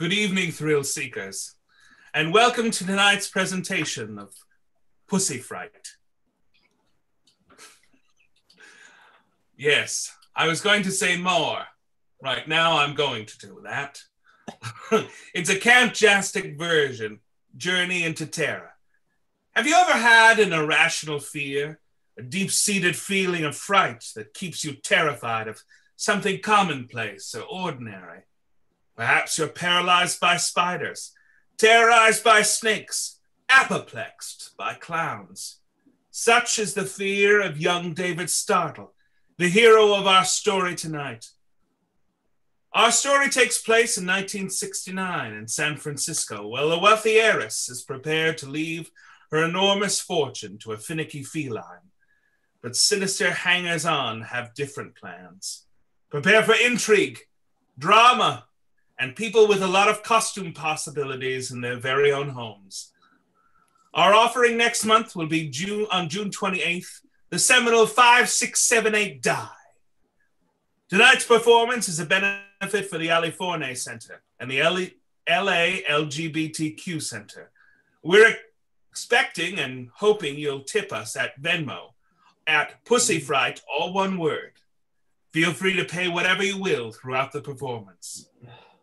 Good evening, thrill seekers, and welcome to tonight's presentation of Pussy Fright. Yes, I was going to say more. Right now, I'm going to do that. It's a camp-jastic version, Journey into Terror. Have you ever had an irrational fear, a deep-seated feeling of fright that keeps you terrified of something commonplace or ordinary? Perhaps you're paralyzed by spiders, terrorized by snakes, apoplexed by clowns. Such is the fear of young David Startle, the hero of our story tonight. Our story takes place in 1969 in San Francisco, while a wealthy heiress is prepared to leave her enormous fortune to a finicky feline. But sinister hangers-on have different plans. Prepare for intrigue, drama, and people with a lot of costume possibilities in their very own homes. Our offering next month will be on June 28th, the seminal 5678 Die. Tonight's performance is a benefit for the Ali Forney Center and the LA LGBTQ Center. We're expecting and hoping you'll tip us at Venmo at Pussy Fright, all one word. Feel free to pay whatever you will throughout the performance.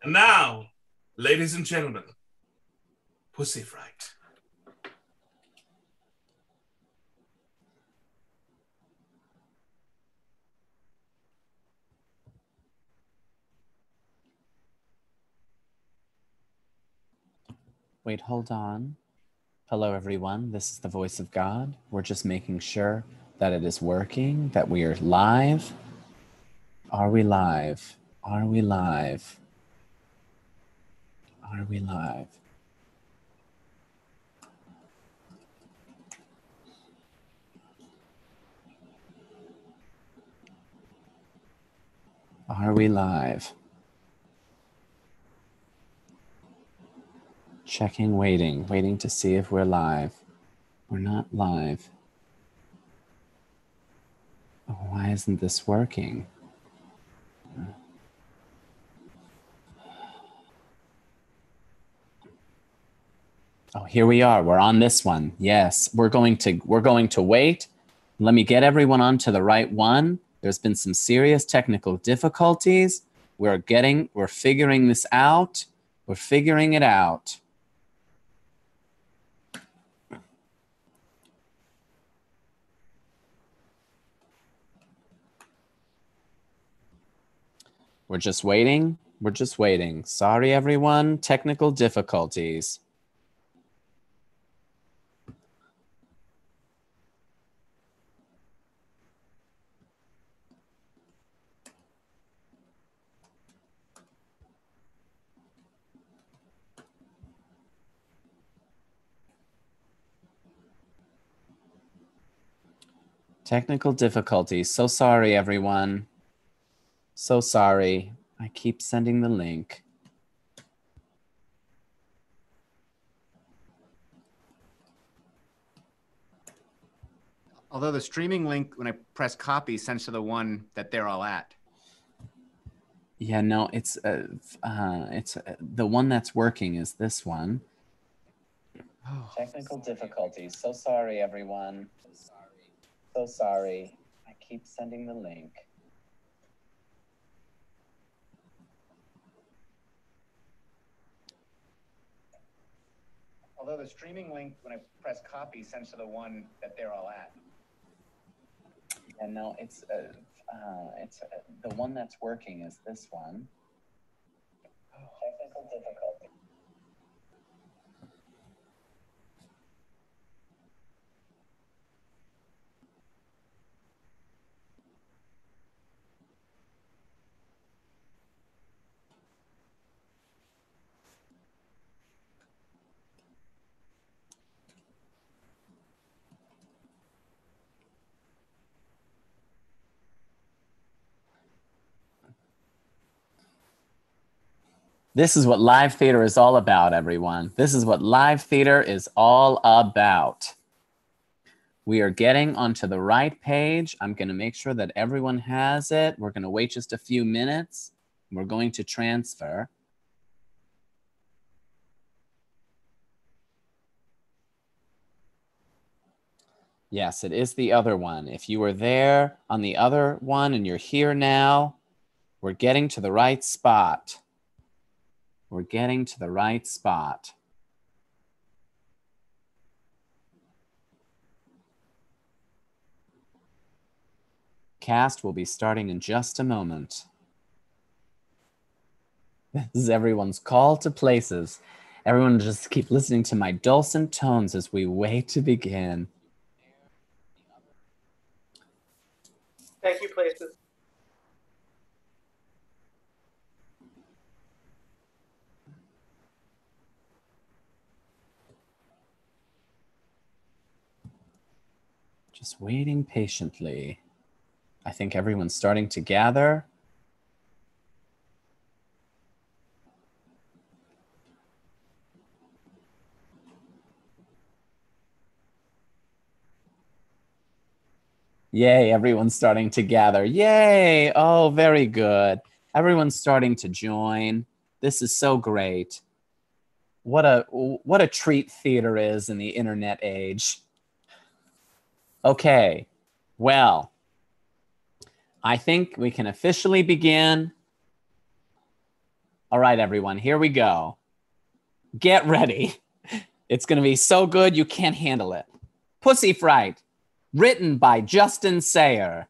And now, ladies and gentlemen, Pussy Fright. Wait, hold on. Hello, everyone. This is the voice of God. We're just making sure that it is working, that we are live. Are we live? Are we live? Are we live? Are we live? Checking, waiting to see if we're live. We're not live. Oh, why isn't this working? Oh, here we are. We're on this one. Yes, we're going to wait. Let me get everyone onto the right one. There's been some serious technical difficulties. We're figuring this out. We're figuring it out. We're just waiting. We're just waiting. Sorry, everyone. Technical difficulties. Technical difficulties. So sorry, everyone. So sorry. I keep sending the link. Although the streaming link, when I press copy, sends to the one that they're all at. Yeah, no, it's the one that's working is this one. Oh. Technical difficulties. So sorry, everyone. So sorry. I keep sending the link. Although the streaming link, when I press copy, sends to the one that they're all at. And no, it's the one that's working is this one. Oh. Technical difficulty. This is what live theater is all about, everyone. This is what live theater is all about. We are getting onto the right page. I'm going to make sure that everyone has it. We're going to wait just a few minutes. We're going to transfer. Yes, it is the other one. If you were there on the other one and you're here now, we're getting to the right spot. We're getting to the right spot. Cast will be starting in just a moment. This is everyone's call to places. Everyone just keep listening to my dulcet tones as we wait to begin. Thank you, places. Just waiting patiently. I think everyone's starting to gather. Yay, everyone's starting to gather. Yay! Oh, very good. Everyone's starting to join. This is so great. What a treat theater is in the internet age. Okay, well, I think we can officially begin. All right, everyone, here we go. Get ready. It's going to be so good you can't handle it. Pussy Fright, written by Justin Sayre.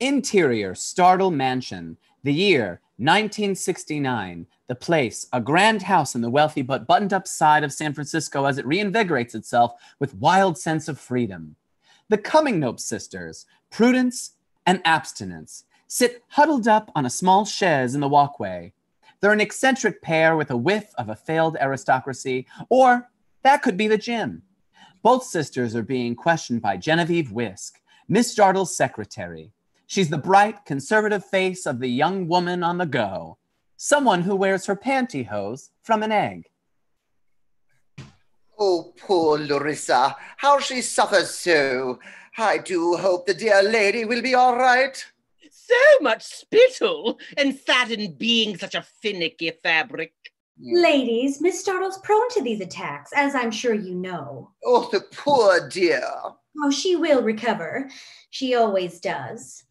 Interior, Startle Mansion. The year, 1969. The place, a grand house in the wealthy but buttoned-up side of San Francisco as it reinvigorates itself with wild sense of freedom. The Cummingnope sisters, Prudence and Abstinence, sit huddled up on a small chaise in the walkway. They're an eccentric pair with a whiff of a failed aristocracy, or that could be the gym. Both sisters are being questioned by Genevieve Whisk, Miss Dartle's secretary. She's the bright, conservative face of the young woman on the go, someone who wears her pantyhose from an egg. Oh, poor Larissa, how she suffers so. I do hope the dear lady will be all right. So much spittle, and satin being such a finicky fabric. Ladies, Miss Startle's prone to these attacks, as I'm sure you know. Oh, the poor dear. Oh, she will recover. She always does.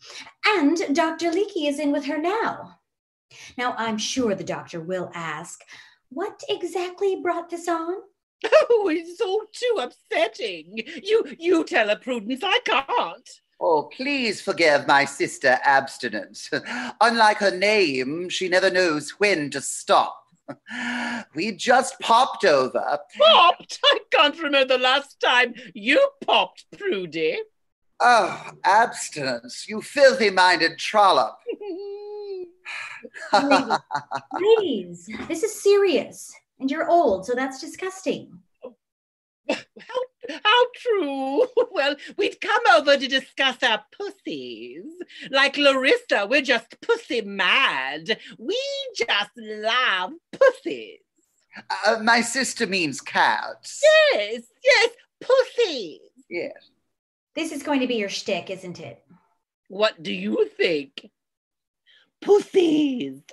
And Dr. Leakey is in with her now. Now, I'm sure the doctor will ask, what exactly brought this on? Oh, it's all too upsetting. You tell her, Prudence, I can't. Oh, please forgive my sister Abstinence. Unlike her name, she never knows when to stop. We just popped over. Popped? I can't remember the last time you popped, Prudy. Oh, Abstinence, you filthy-minded trollop. Ladies, this is serious. And you're old, so that's disgusting. How true. Well, we'd come over to discuss our pussies. Like Larissa, we're just pussy mad. We just love pussies. My sister means cats. Yes, pussies. Yes. This is going to be your shtick, isn't it? What do you think? Pussies.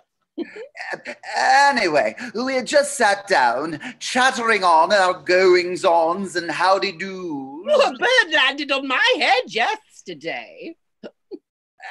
Anyway, we had just sat down, chattering on our goings-ons and howdy-doos. Oh, a bird landed on my head yesterday.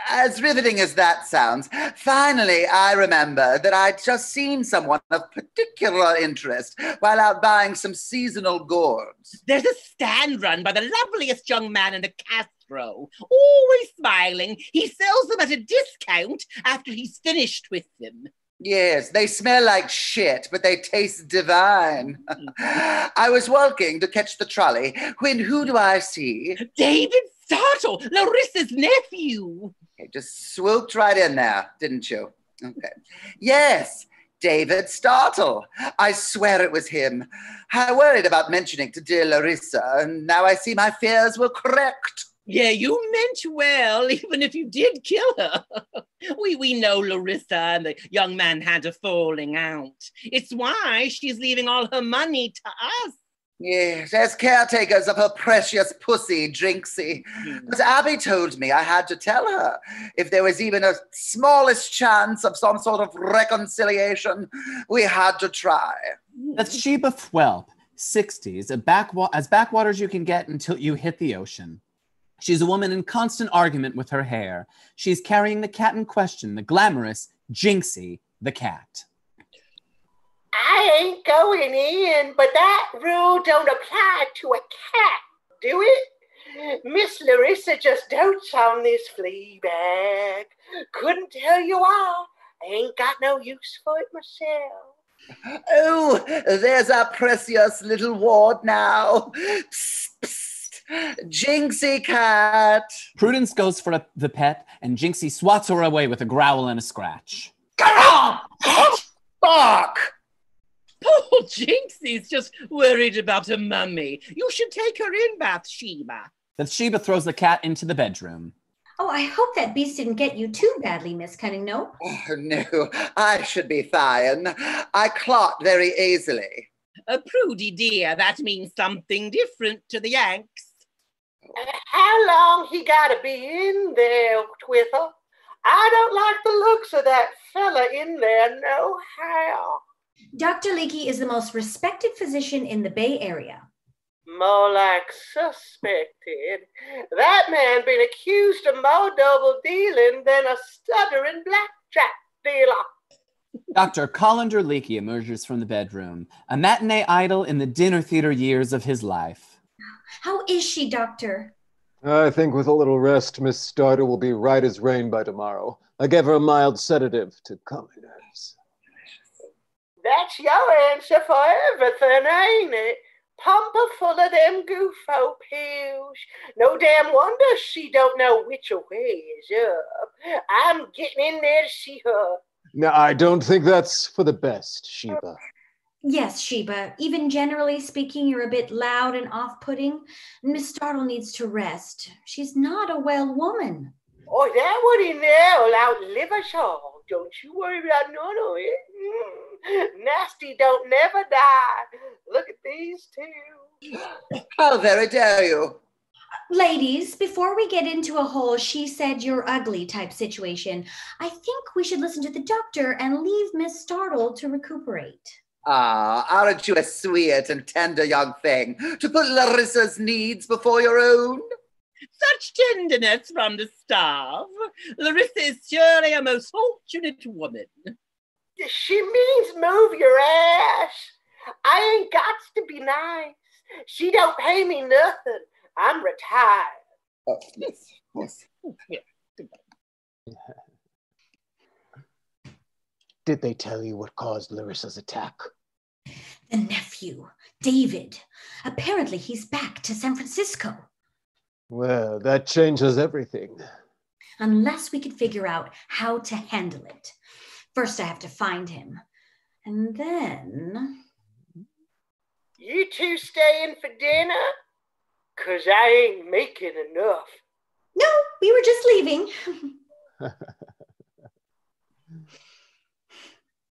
As riveting as that sounds, finally I remember that I'd just seen someone of particular interest while out buying some seasonal gourds. There's a stand run by the loveliest young man in the Castro. Always smiling. He sells them at a discount after he's finished with them. Yes, they smell like shit, but they taste divine. I was walking to catch the trolley when who do I see? David Startle, Larissa's nephew. You just swooped right in there, didn't you? Okay. Yes, David Startle. I swear it was him. I worried about mentioning to dear Larissa, and now I see my fears were correct. Yeah, you meant well, even if you did kill her. We know Larissa and the young man had a falling out. It's why she's leaving all her money to us. Yes, as caretakers of her precious pussy, Drinksy. But Abby told me I had to tell her. If there was even a smallest chance of some sort of reconciliation, we had to try. Bathsheba Whelp, 60s, as backwaters you can get until you hit the ocean. She's a woman in constant argument with her hair. She's carrying the cat in question, the glamorous Jinxie the cat. I ain't going in, but that rule don't apply to a cat, do it? Miss Larissa just dotes on this flea bag. Couldn't tell you why. I ain't got no use for it myself. Oh, there's our precious little ward now. Psst, psst. Jinxie cat. Prudence goes for the pet, and Jinxie swats her away with a growl and a scratch. Fuck! Poor Jinxie's just worried about her mummy. You should take her in, Bathsheba. Bathsheba throws the cat into the bedroom. Oh, I hope that beast didn't get you too badly, Miss Cunningham. Oh, no, I should be fine. I clot very easily. Prudy dear, that means something different to the Yanks. How long he gotta be in there with her? I don't like the looks of that fella in there, no how. Dr. Leakey is the most respected physician in the Bay Area. More like suspected. That man been accused of more double dealing than a stuttering blackjack dealer. Dr. Colander Leakey emerges from the bedroom, a matinee idol in the dinner theater years of his life. How is she, Doctor? I think with a little rest, Miss Starter will be right as rain by tomorrow. I gave her a mild sedative to calm her nerves. That's your answer for everything, ain't it? Pumper full of them goofo pills. No damn wonder she don't know which way is up. I'm getting in there to see her. No, I don't think that's for the best, Sheba. Yes, Sheba. Even generally speaking, you're a bit loud and off-putting. Miss Startle needs to rest. She's not a well woman. Oh, that would in there will outlive us all. Don't you worry about none of it. Nasty don't never die. Look at these two. How very dare you? Ladies, before we get into a whole she said you're ugly type situation, I think we should listen to the doctor and leave Miss Startle to recuperate. Ah, aren't you a sweet and tender young thing to put Larissa's needs before your own? Such tenderness from the staff. Larissa is surely a most fortunate woman. She means move your ass. I ain't got to be nice. She don't pay me nothing. I'm retired. Oh, yes, yes. Yeah. Did they tell you what caused Larissa's attack? The nephew, David. Apparently he's back to San Francisco. Well, that changes everything. Unless we could figure out how to handle it. First I have to find him. And then... You two staying for dinner? 'Cause I ain't making enough. No, we were just leaving.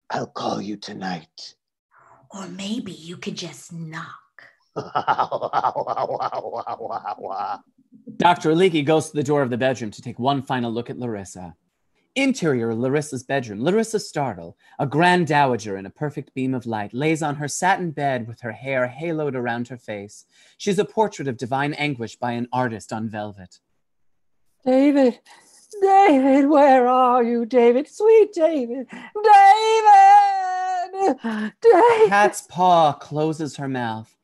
I'll call you tonight. Or maybe you could just knock. Dr. Leakey goes to the door of the bedroom to take one final look at Larissa. Interior Larissa's bedroom. Larissa Startle, a grand dowager in a perfect beam of light, lays on her satin bed with her hair haloed around her face. She's a portrait of divine anguish by an artist on velvet. David, David, where are you, David? Sweet David, David! David! Cat's paw closes her mouth.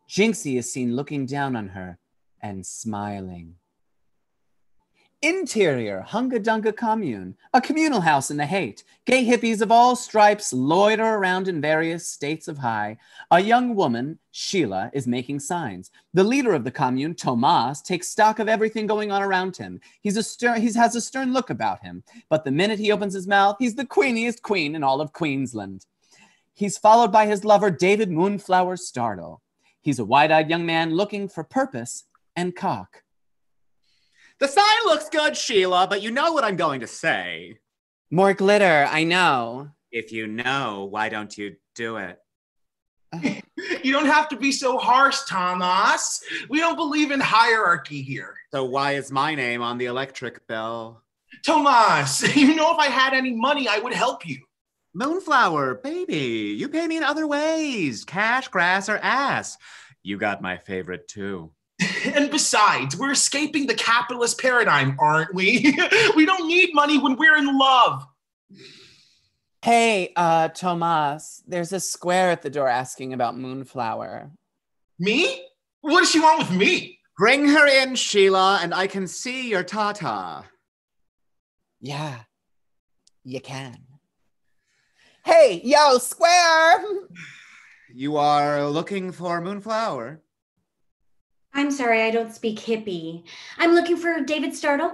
Jinxie is seen looking down on her and smiling. Interior, Hunga Dunga Commune, a communal house in the Haight. Gay hippies of all stripes loiter around in various states of high. A young woman, Sheila, is making signs. The leader of the commune, Tomas, takes stock of everything going on around him. He has a stern look about him, but the minute he opens his mouth, he's the queeniest queen in all of Queensland. He's followed by his lover, David Moonflower Startle. He's a wide-eyed young man looking for purpose and cock. The sign looks good, Sheila, but you know what I'm going to say. More glitter, I know. If you know, why don't you do it? You don't have to be so harsh, Thomas. We don't believe in hierarchy here. So why is my name on the electric bill? Tomas, you know if I had any money, I would help you. Moonflower, baby, you pay me in other ways. Cash, grass, or ass. You got my favorite too. And besides, we're escaping the capitalist paradigm, aren't we? We don't need money when we're in love. Hey, Tomas, there's a square at the door asking about Moonflower. Me? What does she want with me? Bring her in, Sheila, and I can see your tata. Yeah, you can. Hey, yo, square! You are looking for Moonflower? I'm sorry, I don't speak hippie. I'm looking for David Startle.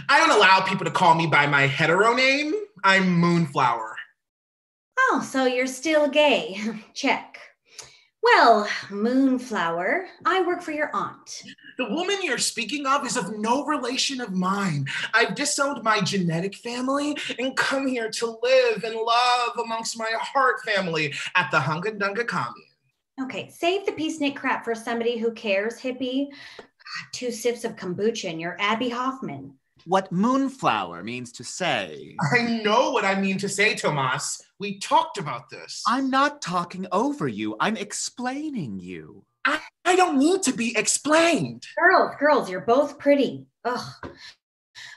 I don't allow people to call me by my hetero name. I'm Moonflower. Oh, so you're still gay. Check. Well, Moonflower, I work for your aunt. The woman you're speaking of is of no relation of mine. I've disowned my genetic family and come here to live and love amongst my heart family at the Hunga Dunga Commune. Okay, save the peacenik crap for somebody who cares, hippie. 2 sips of kombucha and you're Abby Hoffman. What Moonflower means to say. I know what I mean to say, Tomas. We talked about this. I'm not talking over you. I'm explaining you. I don't need to be explained. Girls, you're both pretty. Ugh.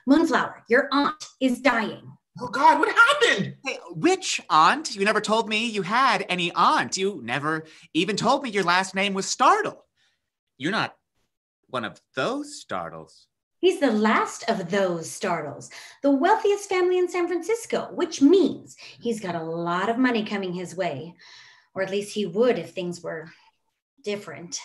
Moonflower, your aunt is dying. Oh God, what happened? Hey, which aunt? You never told me you had any aunt. You never even told me your last name was Startle. You're not one of those Startles. He's the last of those Startles, the wealthiest family in San Francisco, which means he's got a lot of money coming his way. Or at least he would if things were different.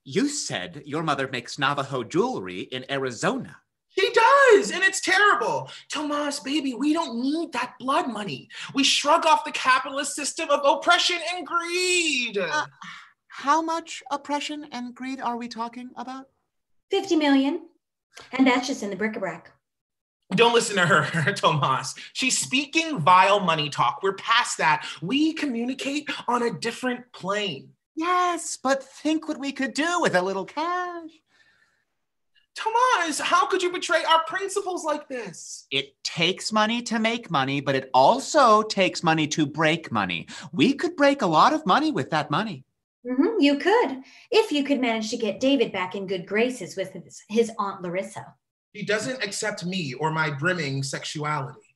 You said your mother makes Navajo jewelry in Arizona. She does, and it's terrible. Tomas, baby, we don't need that blood money. We shrug off the capitalist system of oppression and greed. How much oppression and greed are we talking about? 50 million. And that's just in the bric-a-brac. Don't listen to her, Tomas. She's speaking vile money talk. We're past that. We communicate on a different plane. Yes, but think what we could do with a little cash. Tomas, how could you betray our principles like this? It takes money to make money, but it also takes money to break money. We could break a lot of money with that money. Mm-hmm, you could, if you could manage to get David back in good graces with his Aunt Larissa. She doesn't accept me or my brimming sexuality.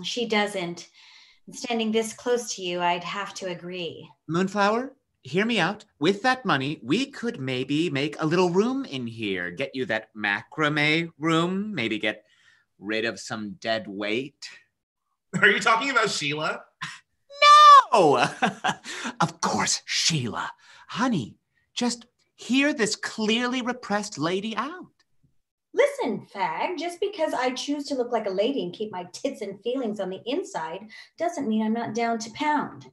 She doesn't. And standing this close to you, I'd have to agree. Moonflower, hear me out. With that money, we could maybe make a little room in here. Get you that macrame room. Maybe get rid of some dead weight. Are you talking about Sheila? No! Of course, Sheila. Honey, just hear this clearly repressed lady out. Listen, fag, just because I choose to look like a lady and keep my tits and feelings on the inside doesn't mean I'm not down to pound.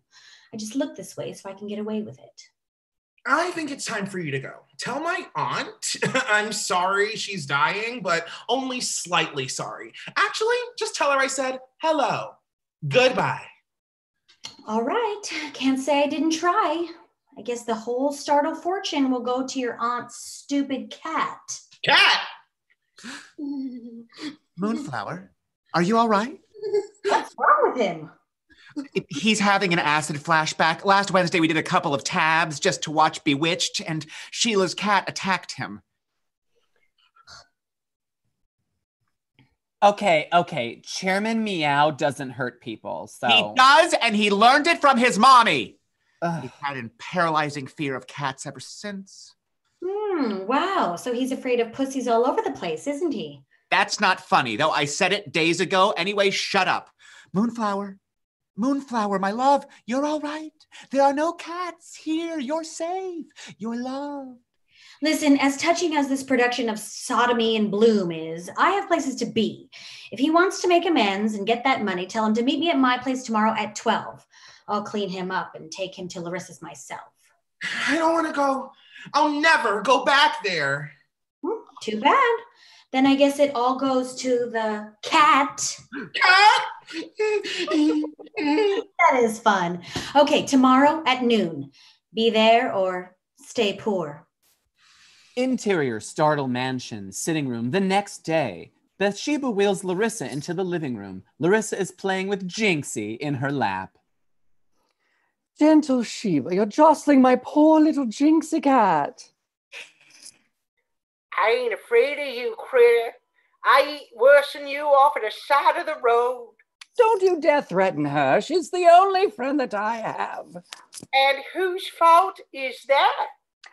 I just look this way so I can get away with it. I think it's time for you to go. Tell my aunt I'm sorry she's dying, but only slightly sorry. Actually, just tell her I said hello. Goodbye. All right, can't say I didn't try. I guess the whole Startle fortune will go to your aunt's stupid cat. Cat? Moonflower, are you all right? What's wrong with him? He's having an acid flashback. Last Wednesday, we did a couple of tabs just to watch Bewitched, and Sheila's cat attacked him. Okay. Chairman Meow doesn't hurt people, so... He does, and he learned it from his mommy. He's had a paralyzing fear of cats ever since. Wow. So he's afraid of pussies all over the place, isn't he? That's not funny, though. I said it days ago. Anyway, shut up. Moonflower, my love, you're all right. There are no cats here. You're safe. You're loved. Listen, as touching as this production of Sodomy in Bloom is, I have places to be. If he wants to make amends and get that money, tell him to meet me at my place tomorrow at 12. I'll clean him up and take him to Larissa's myself. I don't want to go. I'll never go back there. Too bad. Then I guess it all goes to the cat. Cat? That is fun. Okay, tomorrow at noon. Be there or stay poor. Interior Startle Mansion, sitting room the next day. Bathsheba wheels Larissa into the living room. Larissa is playing with Jinxie in her lap. Gentle Sheba, you're jostling my poor little Jinxie cat. I ain't afraid of you, critter. I eat worse than you off at the side of the road. Don't you dare threaten her. She's the only friend that I have. And whose fault is that?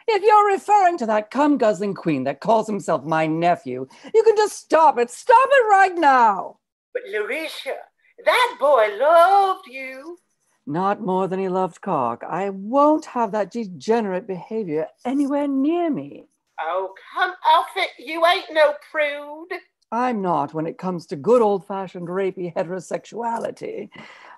If you're referring to that cum-guzzling queen that calls himself my nephew, you can just stop it. Stop it right now. But Larissa, that boy loved you. Not more than he loved cock. I won't have that degenerate behavior anywhere near me. Oh, come off it. You ain't no prude. I'm not when it comes to good old-fashioned rapey heterosexuality.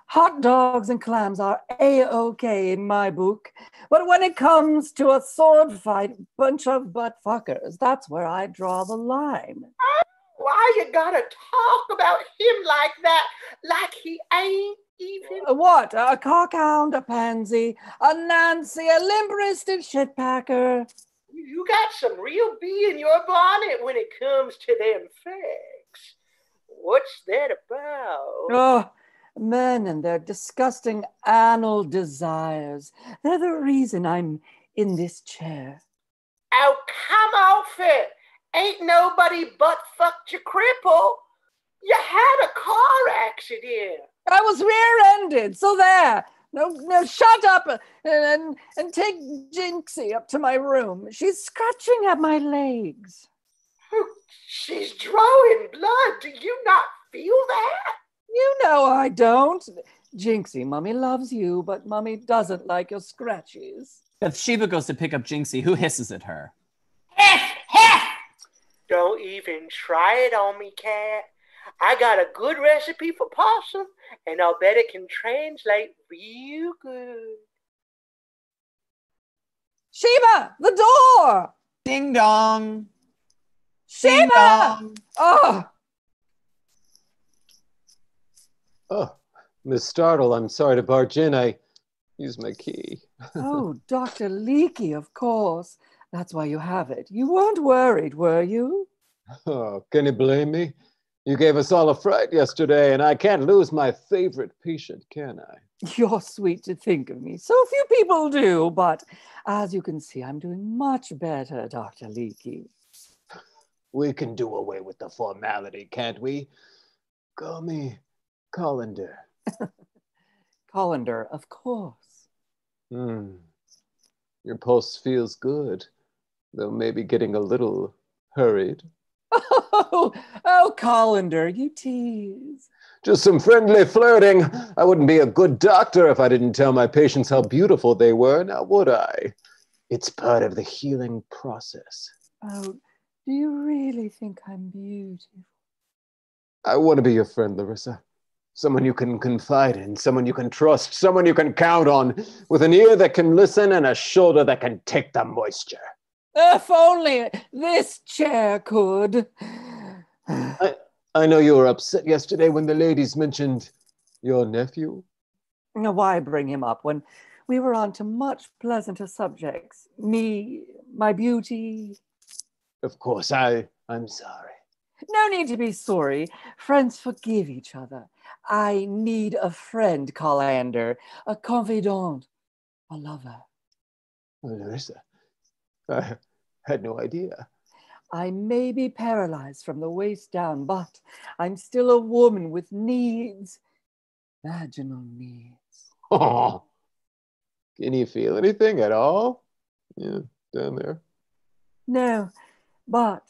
Hot dogs and clams are A-OK in my book. But when it comes to a sword fight, bunch of butt fuckers, that's where I draw the line. Why you gotta talk about him like that? Like he ain't even... What? A cockhound, a pansy, a Nancy, a limp-wristed shitpacker. You got some real bee in your bonnet when it comes to them facts. What's that about? Oh, men and their disgusting anal desires. They're the reason I'm in this chair. Oh, come off it. Ain't nobody but fucked your cripple. You had a car accident. I was rear-ended, so there. No, shut up and take Jinxie up to my room. She's scratching at my legs. She's drawing blood. Do you not feel that? You know I don't. Jinxie, Mummy loves you, but Mummy doesn't like your scratches. Bathsheba goes to pick up Jinxie, who hisses at her. Don't even try it on me, cat. I got a good recipe for possum, and I'll bet it can translate real good. Sheba, the door! Ding dong. Sheba! Ding dong. Oh, Miss Startle, I'm sorry to barge in. I used my key. Oh, Dr. Leakey, of course. That's why you have it. You weren't worried, were you? Oh, can you blame me? You gave us all a fright yesterday, and I can't lose my favorite patient, can I? You're sweet to think of me. So few people do, but as you can see, I'm doing much better, Dr. Leakey. We can do away with the formality, can't we? Call me Colander. Colander, of course. Your pulse feels good, though maybe getting a little hurried. Oh, Colander, you tease. Just some friendly flirting. I wouldn't be a good doctor if I didn't tell my patients how beautiful they were, now would I? It's part of the healing process. Oh, do you really think I'm beautiful? I want to be your friend, Larissa. Someone you can confide in, someone you can trust, someone you can count on, with an ear that can listen and a shoulder that can take the moisture. If only this chair could. I know you were upset yesterday when the ladies mentioned your nephew. Why bring him up when we were on to much pleasanter subjects? Me, my beauty. Of course, I'm sorry. No need to be sorry. Friends forgive each other. I need a friend, Colander, a confidant, a lover. Oh, Larissa, I had no idea. I may be paralyzed from the waist down, but I'm still a woman with needs. Vaginal needs. Oh, can you feel anything at all? Yeah, down there. No, but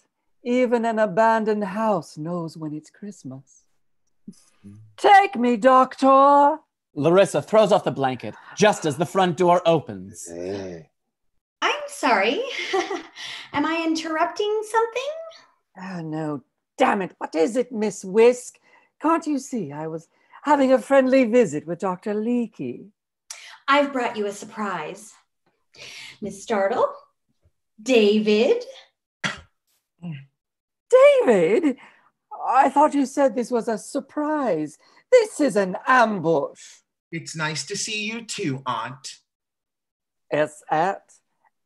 even an abandoned house knows when it's Christmas. Take me, doctor. Larissa throws off the blanket just as the front door opens. Hey. I'm sorry. Am I interrupting something? Oh, no. Damn it. What is it, Miss Whisk? Can't you see I was having a friendly visit with Dr. Leakey? I've brought you a surprise. Miss Startle? David? David? I thought you said this was a surprise. This is an ambush. It's nice to see you too, Aunt. Es at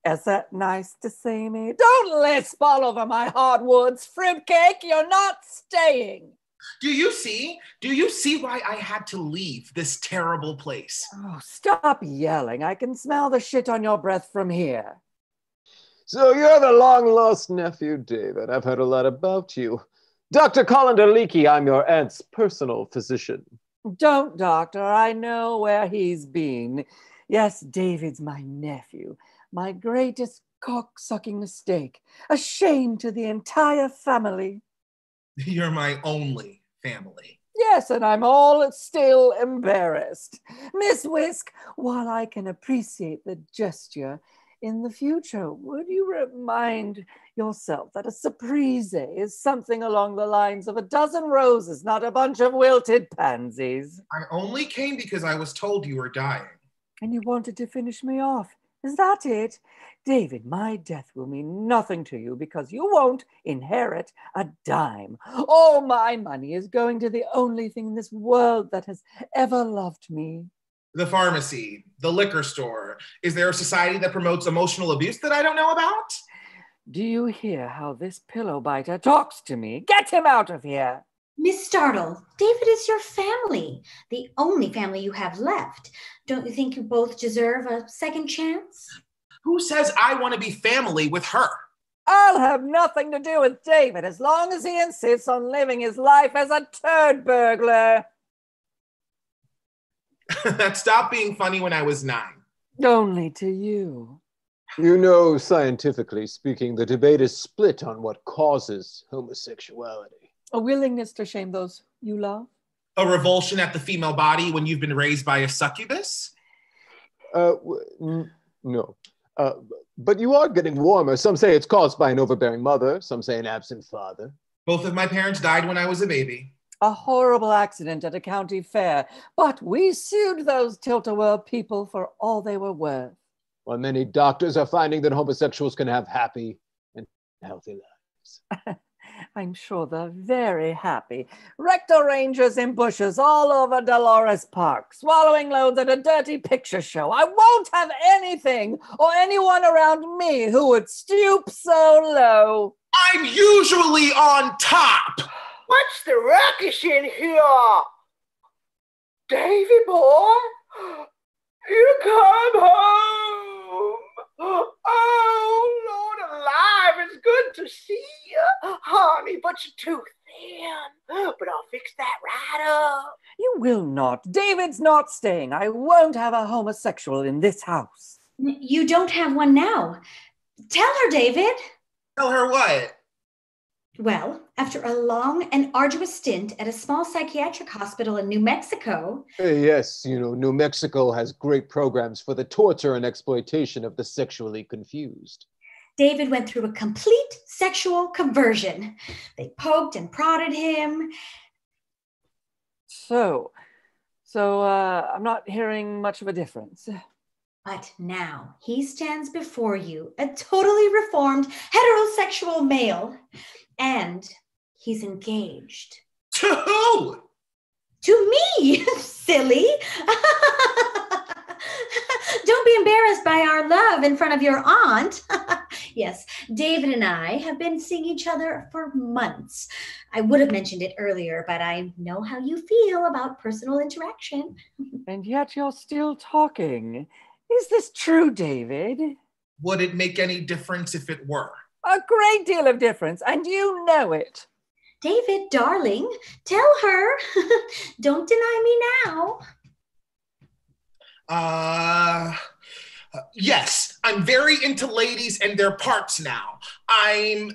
Is that nice to see me? Don't lisp all over my hardwoods, fruitcake. You're not staying. Do you see? Do you see why I had to leave this terrible place? Oh, stop yelling. I can smell the shit on your breath from here. So you're the long-lost nephew, David. I've heard a lot about you. Dr. Colander Leakey, I'm your aunt's personal physician. Don't, doctor. I know where he's been. Yes, David's my nephew. My greatest cock-sucking mistake. A shame to the entire family. You're my only family. Yes, and I'm all still embarrassed. Miss Whisk, while I can appreciate the gesture, in the future, would you remind yourself that a surprise is something along the lines of a dozen roses, not a bunch of wilted pansies? I only came because I was told you were dying. And you wanted to finish me off. Is that it? David, my death will mean nothing to you because you won't inherit a dime. All my money is going to the only thing in this world that has ever loved me. The pharmacy, the liquor store. Is there a society that promotes emotional abuse that I don't know about? Do you hear how this pillow biter talks to me? Get him out of here! Miss Startle, David is your family, the only family you have left. Don't you think you both deserve a second chance? Who says I want to be family with her? I'll have nothing to do with David as long as he insists on living his life as a turd burglar. That stopped being funny when I was 9. Only to you. You know, scientifically speaking, the debate is split on what causes homosexuality. A willingness to shame those you love? A revulsion at the female body when you've been raised by a succubus? No. But you are getting warmer. Some say it's caused by an overbearing mother. Some say an absent father. Both of my parents died when I was a baby. A horrible accident at a county fair. But we sued those tilt-a-whirl people for all they were worth. Well, many doctors are finding that homosexuals can have happy and healthy lives. I'm sure they're very happy. Rectal rangers in bushes all over Dolores Park, swallowing loads at a dirty picture show. I won't have anything or anyone around me who would stoop so low. I'm usually on top. What's the ruckus in here? Davy boy, you come home. Oh, Lord alive, it's good to see you, honey, but you're too thin. But I'll fix that right up. You will not. David's not staying. I won't have a homosexual in this house. You don't have one now. Tell her, David. Tell her what? Well, after a long and arduous stint at a small psychiatric hospital in New Mexico. Yes, you know, New Mexico has great programs for the torture and exploitation of the sexually confused. David went through a complete sexual conversion. They poked and prodded him. So I'm not hearing much of a difference. But now he stands before you, a totally reformed heterosexual male. And he's engaged. To who? To me, silly. Don't be embarrassed by our love in front of your aunt. Yes, David and I have been seeing each other for months. I would have mentioned it earlier, but I know how you feel about personal interaction. And yet you're still talking. Is this true, David? Would it make any difference if it were? A great deal of difference, and you know it. David, darling, tell her. Don't deny me now. Yes, I'm very into ladies and their parts now. I'm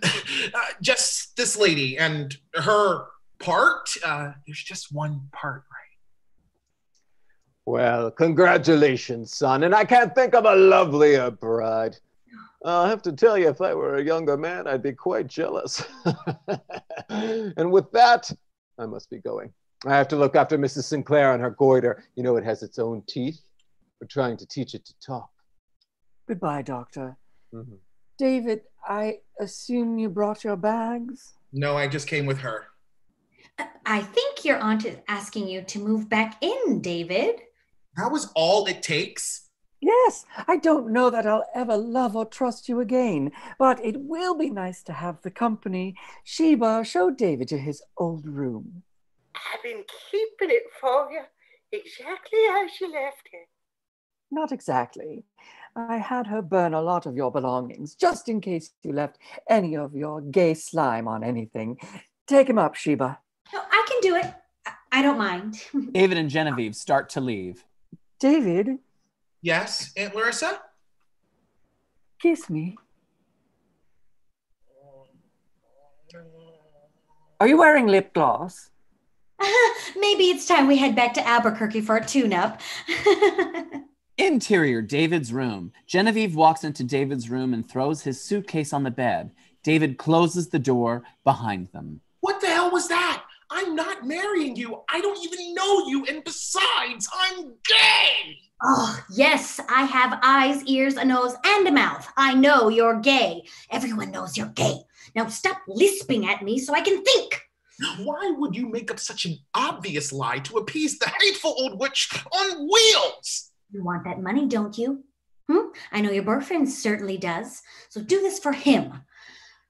just this lady and her part. There's just one part, right? Well, congratulations, son, and I can't think of a lovelier bride. I have to tell you, if I were a younger man, I'd be quite jealous. And with that, I must be going. I have to look after Mrs. Sinclair and her goiter. You know, it has its own teeth. We're trying to teach it to talk. Goodbye, Doctor. Mm-hmm. David, I assume you brought your bags? No, I just came with her. I think your aunt is asking you to move back in, David. That was all it takes? Yes, I don't know that I'll ever love or trust you again, but it will be nice to have the company. Sheba, show David to his old room. I've been keeping it for you, exactly as you left it. Not exactly. I had her burn a lot of your belongings, just in case you left any of your gay slime on anything. Take him up, Sheba. No, I can do it. I don't mind. David and Genevieve start to leave. David? Yes, Aunt Larissa? Kiss me. Are you wearing lip gloss? Maybe it's time we head back to Albuquerque for a tune-up. Interior, David's room. Genevieve walks into David's room and throws his suitcase on the bed. David closes the door behind them. What the hell was that? I'm not marrying you. I don't even know you. And besides, I'm gay. Oh, yes, I have eyes, ears, a nose, and a mouth. I know you're gay. Everyone knows you're gay. Now stop lisping at me so I can think. Why would you make up such an obvious lie to appease the hateful old witch on wheels? You want that money, don't you? I know your boyfriend certainly does. So do this for him.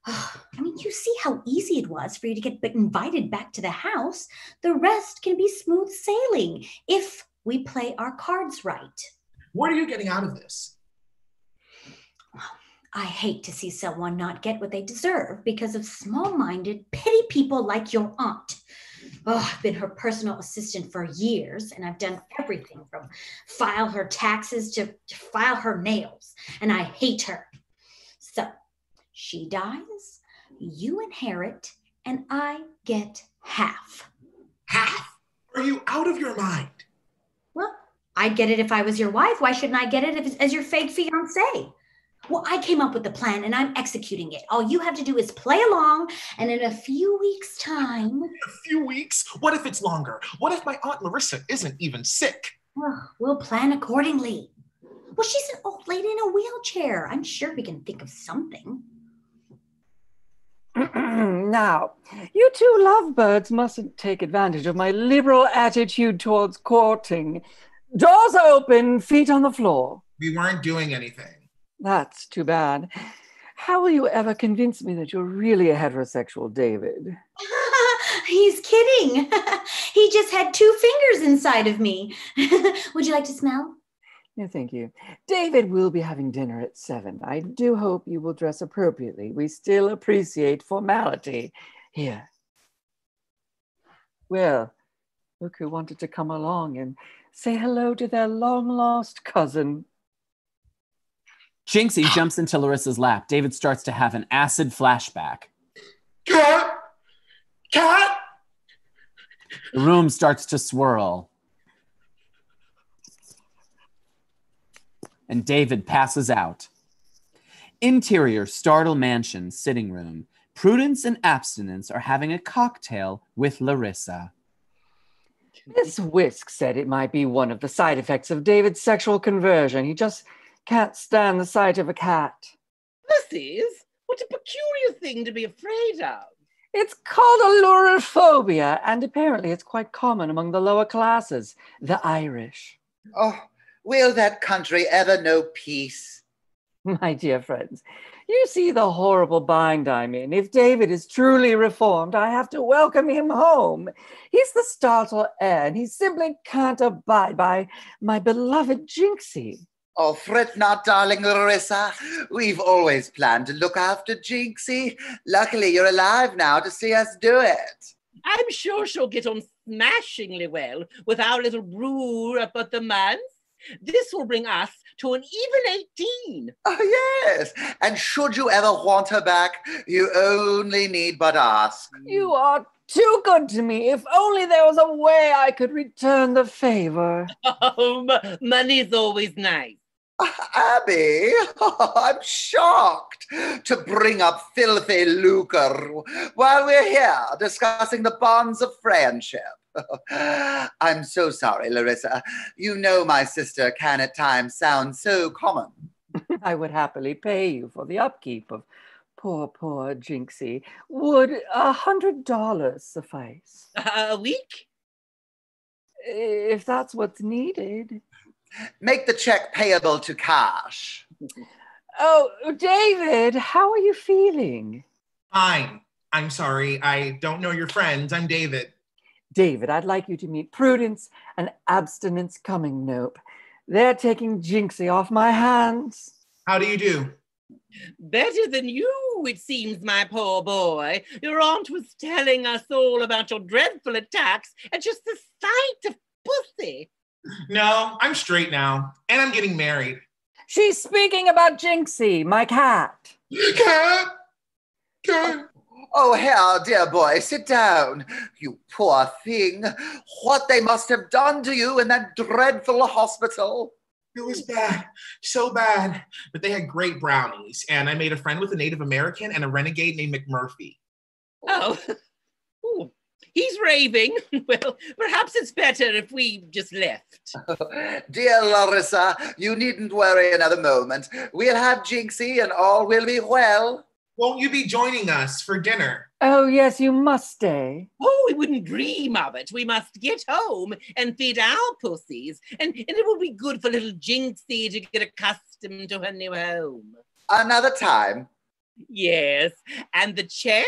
I mean, you see how easy it was for you to get invited back to the house. The rest can be smooth sailing if we play our cards right. What are you getting out of this? I hate to see someone not get what they deserve because of small-minded, petty people like your aunt. I've been her personal assistant for years, and I've done everything from file her taxes to file her nails, and I hate her. So she dies, you inherit, and I get half. Half? Are you out of your mind? Well, I'd get it if I was your wife. Why shouldn't I get it as your fake fiancé? Well, I came up with the plan and I'm executing it. All you have to do is play along, and in a few weeks' time... A few weeks? What if it's longer? What if my Aunt Larissa isn't even sick? We'll plan accordingly. Well, she's an old lady in a wheelchair. I'm sure we can think of something. Now, you two lovebirds mustn't take advantage of my liberal attitude towards courting. Doors open, feet on the floor. We weren't doing anything. That's too bad. How will you ever convince me that you're really a heterosexual, David? He's kidding. He just had 2 fingers inside of me. Would you like to smell? No, thank you. David will be having dinner at 7. I do hope you will dress appropriately. We still appreciate formality here. Well, look who wanted to come along and say hello to their long-lost cousin. Jinxie jumps into Larissa's lap. David starts to have an acid flashback. Cat! Cat! The room starts to swirl. And David passes out. Interior, Startle Mansion, sitting room. Prudence and Abstinence are having a cocktail with Larissa. Miss Whisk said it might be one of the side effects of David's sexual conversion. He just can't stand the sight of a cat. Pussies? What a peculiar thing to be afraid of. It's called allurophobia, and apparently it's quite common among the lower classes, the Irish. Oh, will that country ever know peace? My dear friends, you see the horrible bind I'm in. If David is truly reformed, I have to welcome him home. He's the Startle heir, and he simply can't abide by my beloved Jinxie. Oh, fret not, darling Larissa. We've always planned to look after Jinxie. Luckily, you're alive now to see us do it. I'm sure she'll get on smashingly well with our little brew up at the manse. This will bring us to an even 18. Oh, yes. And should you ever want her back, you only need but ask. You are too good to me. If only there was a way I could return the favor. Oh, money's always nice. Abby, I'm shocked to bring up filthy lucre while we're here discussing the bonds of friendship. I'm so sorry, Larissa. You know my sister can at times sound so common. I would happily pay you for the upkeep of poor Jinxie. Would $100 suffice? A week? If that's what's needed. Make the check payable to cash. Oh, David, how are you feeling? Fine. I'm sorry. I don't know your friends. I'm David. David, I'd like you to meet Prudence and Abstinence Coming Nope. They're taking Jinxie off my hands. How do you do? Better than you, it seems, my poor boy. Your aunt was telling us all about your dreadful attacks and just the sight of pussy. No, I'm straight now, and I'm getting married. She's speaking about Jinxie, my cat. Cat? Oh, hell, dear boy, sit down. You poor thing. What they must have done to you in that dreadful hospital. It was bad, so bad. But they had great brownies, and I made a friend with a Native American and a renegade named McMurphy. Oh, ooh, he's raving. Well, perhaps it's better if we just left. Dear Larissa, you needn't worry another moment. We'll have Jinxie and all will be well. Won't you be joining us for dinner? Oh, yes, you must stay. Oh, we wouldn't dream of it. We must get home and feed our pussies. And it will be good for little Jinxie to get accustomed to her new home. Another time. Yes. And the check?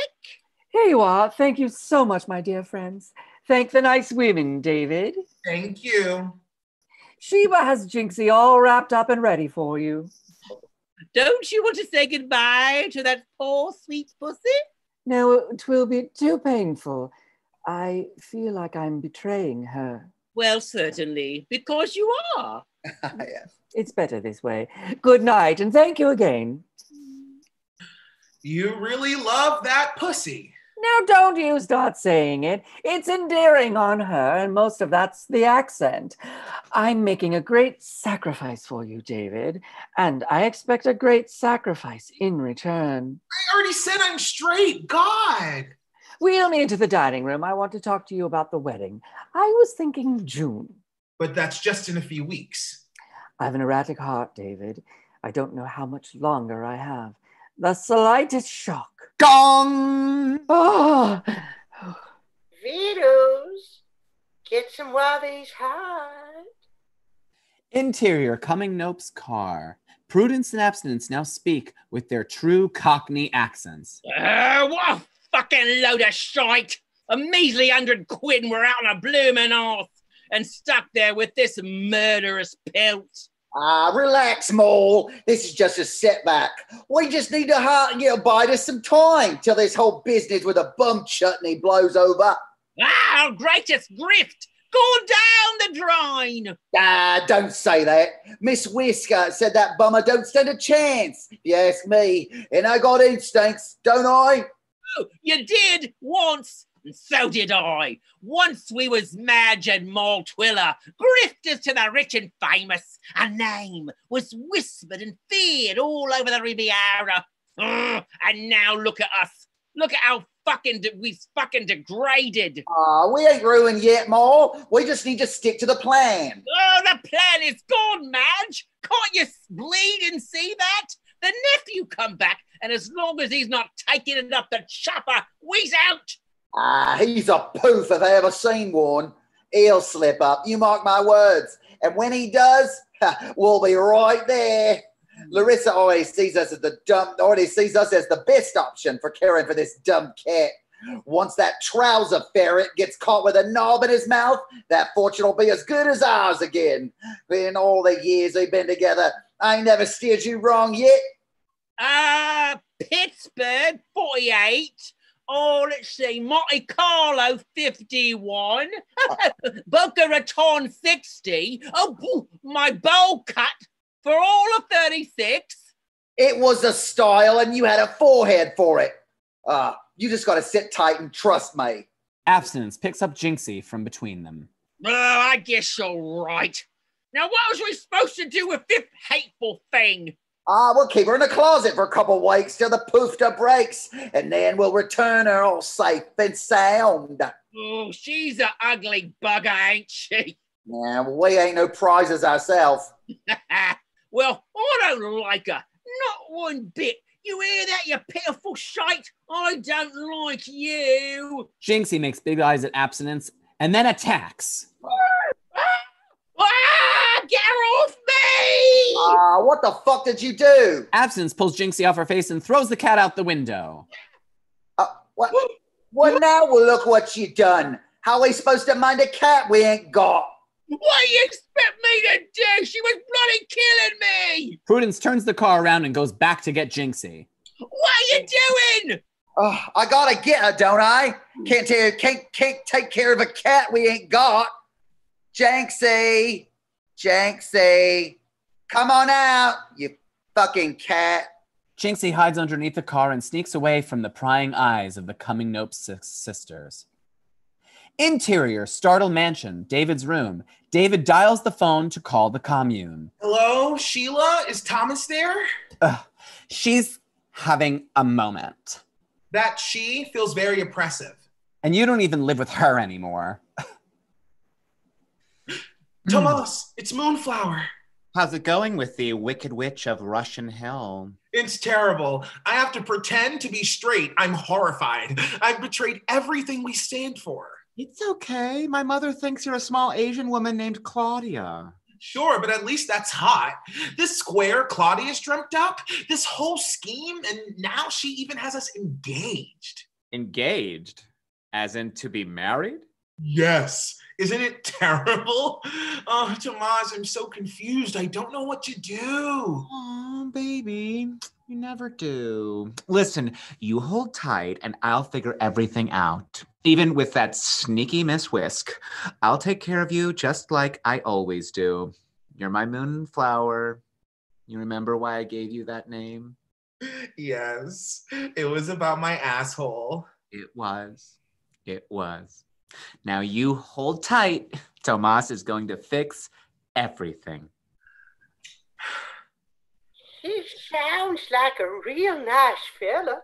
Here you are. Thank you so much, my dear friends. Thank the nice women, David. Thank you. Sheba has Jinxie all wrapped up and ready for you. Don't you want to say goodbye to that poor sweet pussy? No, it will be too painful. I feel like I'm betraying her. Well, certainly, because you are. Yes. It's better this way. Good night, and thank you again. You really love that pussy. Now, don't you start saying it. It's endearing on her, and most of that's the accent. I'm making a great sacrifice for you, David, and I expect a great sacrifice in return. I already said I'm straight. God. Wheel me into the dining room. I want to talk to you about the wedding. I was thinking June. But that's just in a few weeks. I have an erratic heart, David. I don't know how much longer I have. The slightest shock. Gong! Oh. Vito's, get some while they's hot. Interior Coming Nope's car. Prudence and Abstinence now speak with their true Cockney accents. What a fucking load of shite! A measly £100 and we're out on a bloomin' arse and stuck there with this murderous pelt. Relax, Mole. This is just a setback. We just need to bide us some time till this whole business with a bum chutney blows over. Our greatest grift! Go down the drain! Don't say that. Miss Whisker said that bummer don't stand a chance, if you ask me. And I got instincts, don't I? Oh, you did once, and so did I. Once we was Madge and Moll Twiller, grifters to the rich and famous. Our name was whispered and feared all over the Riviera. And now look at us. Look at how we fucking degraded. We ain't ruined yet, Moll. We just need to stick to the plan. Oh, the plan is gone, Madge. Can't you bleed and see that? The nephew come back, and as long as he's not taking it up the chopper, we's out. He's a poof if I ever seen one. He'll slip up, you mark my words. And when he does, we'll be right there. Larissa always sees us as the best option for caring for this dumb cat. Once that trouser ferret gets caught with a knob in his mouth, that fortune will be as good as ours again. In all the years we've been together, I ain't never steered you wrong yet. Pittsburgh, 48. Oh, let's see, Monte Carlo, 51. Boca Raton, 60. Oh, my bowl cut for all of 36. It was a style and you had a forehead for it. You just got to sit tight and trust me. Abstinence picks up Jinxie from between them. Oh, I guess you're right. Now, what was we supposed to do with this hateful thing? We'll keep her in the closet for a couple weeks till the poofta breaks, and then we'll return her all safe and sound. Oh, she's an ugly bugger, ain't she? Yeah, well, we ain't no prizes ourselves. Well, I don't like her. Not one bit. You hear that, you pitiful shite? I don't like you. Jinxie makes big eyes at Abstinence and then attacks. Get her What the fuck did you do? Absence pulls Jinxie off her face and throws the cat out the window. What? Well, now look what you done. How are we supposed to mind a cat we ain't got? What do you expect me to do? She was bloody killing me! Prudence turns the car around and goes back to get Jinxie. What are you doing? Oh, I gotta get her, don't I? Can't take care of a cat we ain't got. Jinxie, come on out, you fucking cat. Jinxie hides underneath the car and sneaks away from the prying eyes of the coming Nope sisters. Interior, Startle Mansion, David's room. David dials the phone to call the commune. Hello, Sheila? Is Thomas there? She's having a moment. That she feels very oppressive. And you don't even live with her anymore. Tomas, it's Moonflower. How's it going with the Wicked Witch of Russian Hell? It's terrible. I have to pretend to be straight. I'm horrified. I've betrayed everything we stand for. It's okay. My mother thinks you're a small Asian woman named Claudia. Sure, but at least that's hot. This square Claudia's dreamt up, this whole scheme, and now she even has us engaged. Engaged? As in to be married? Yes. Isn't it terrible? Oh, Tomas, I'm so confused. I don't know what to do. Oh, baby, you never do. Listen, you hold tight and I'll figure everything out. Even with that sneaky Miss Whisk, I'll take care of you just like I always do. You're my moonflower. You remember why I gave you that name? Yes, it was about my asshole. It was. Now you hold tight. Tomas is going to fix everything. He sounds like a real nice fella.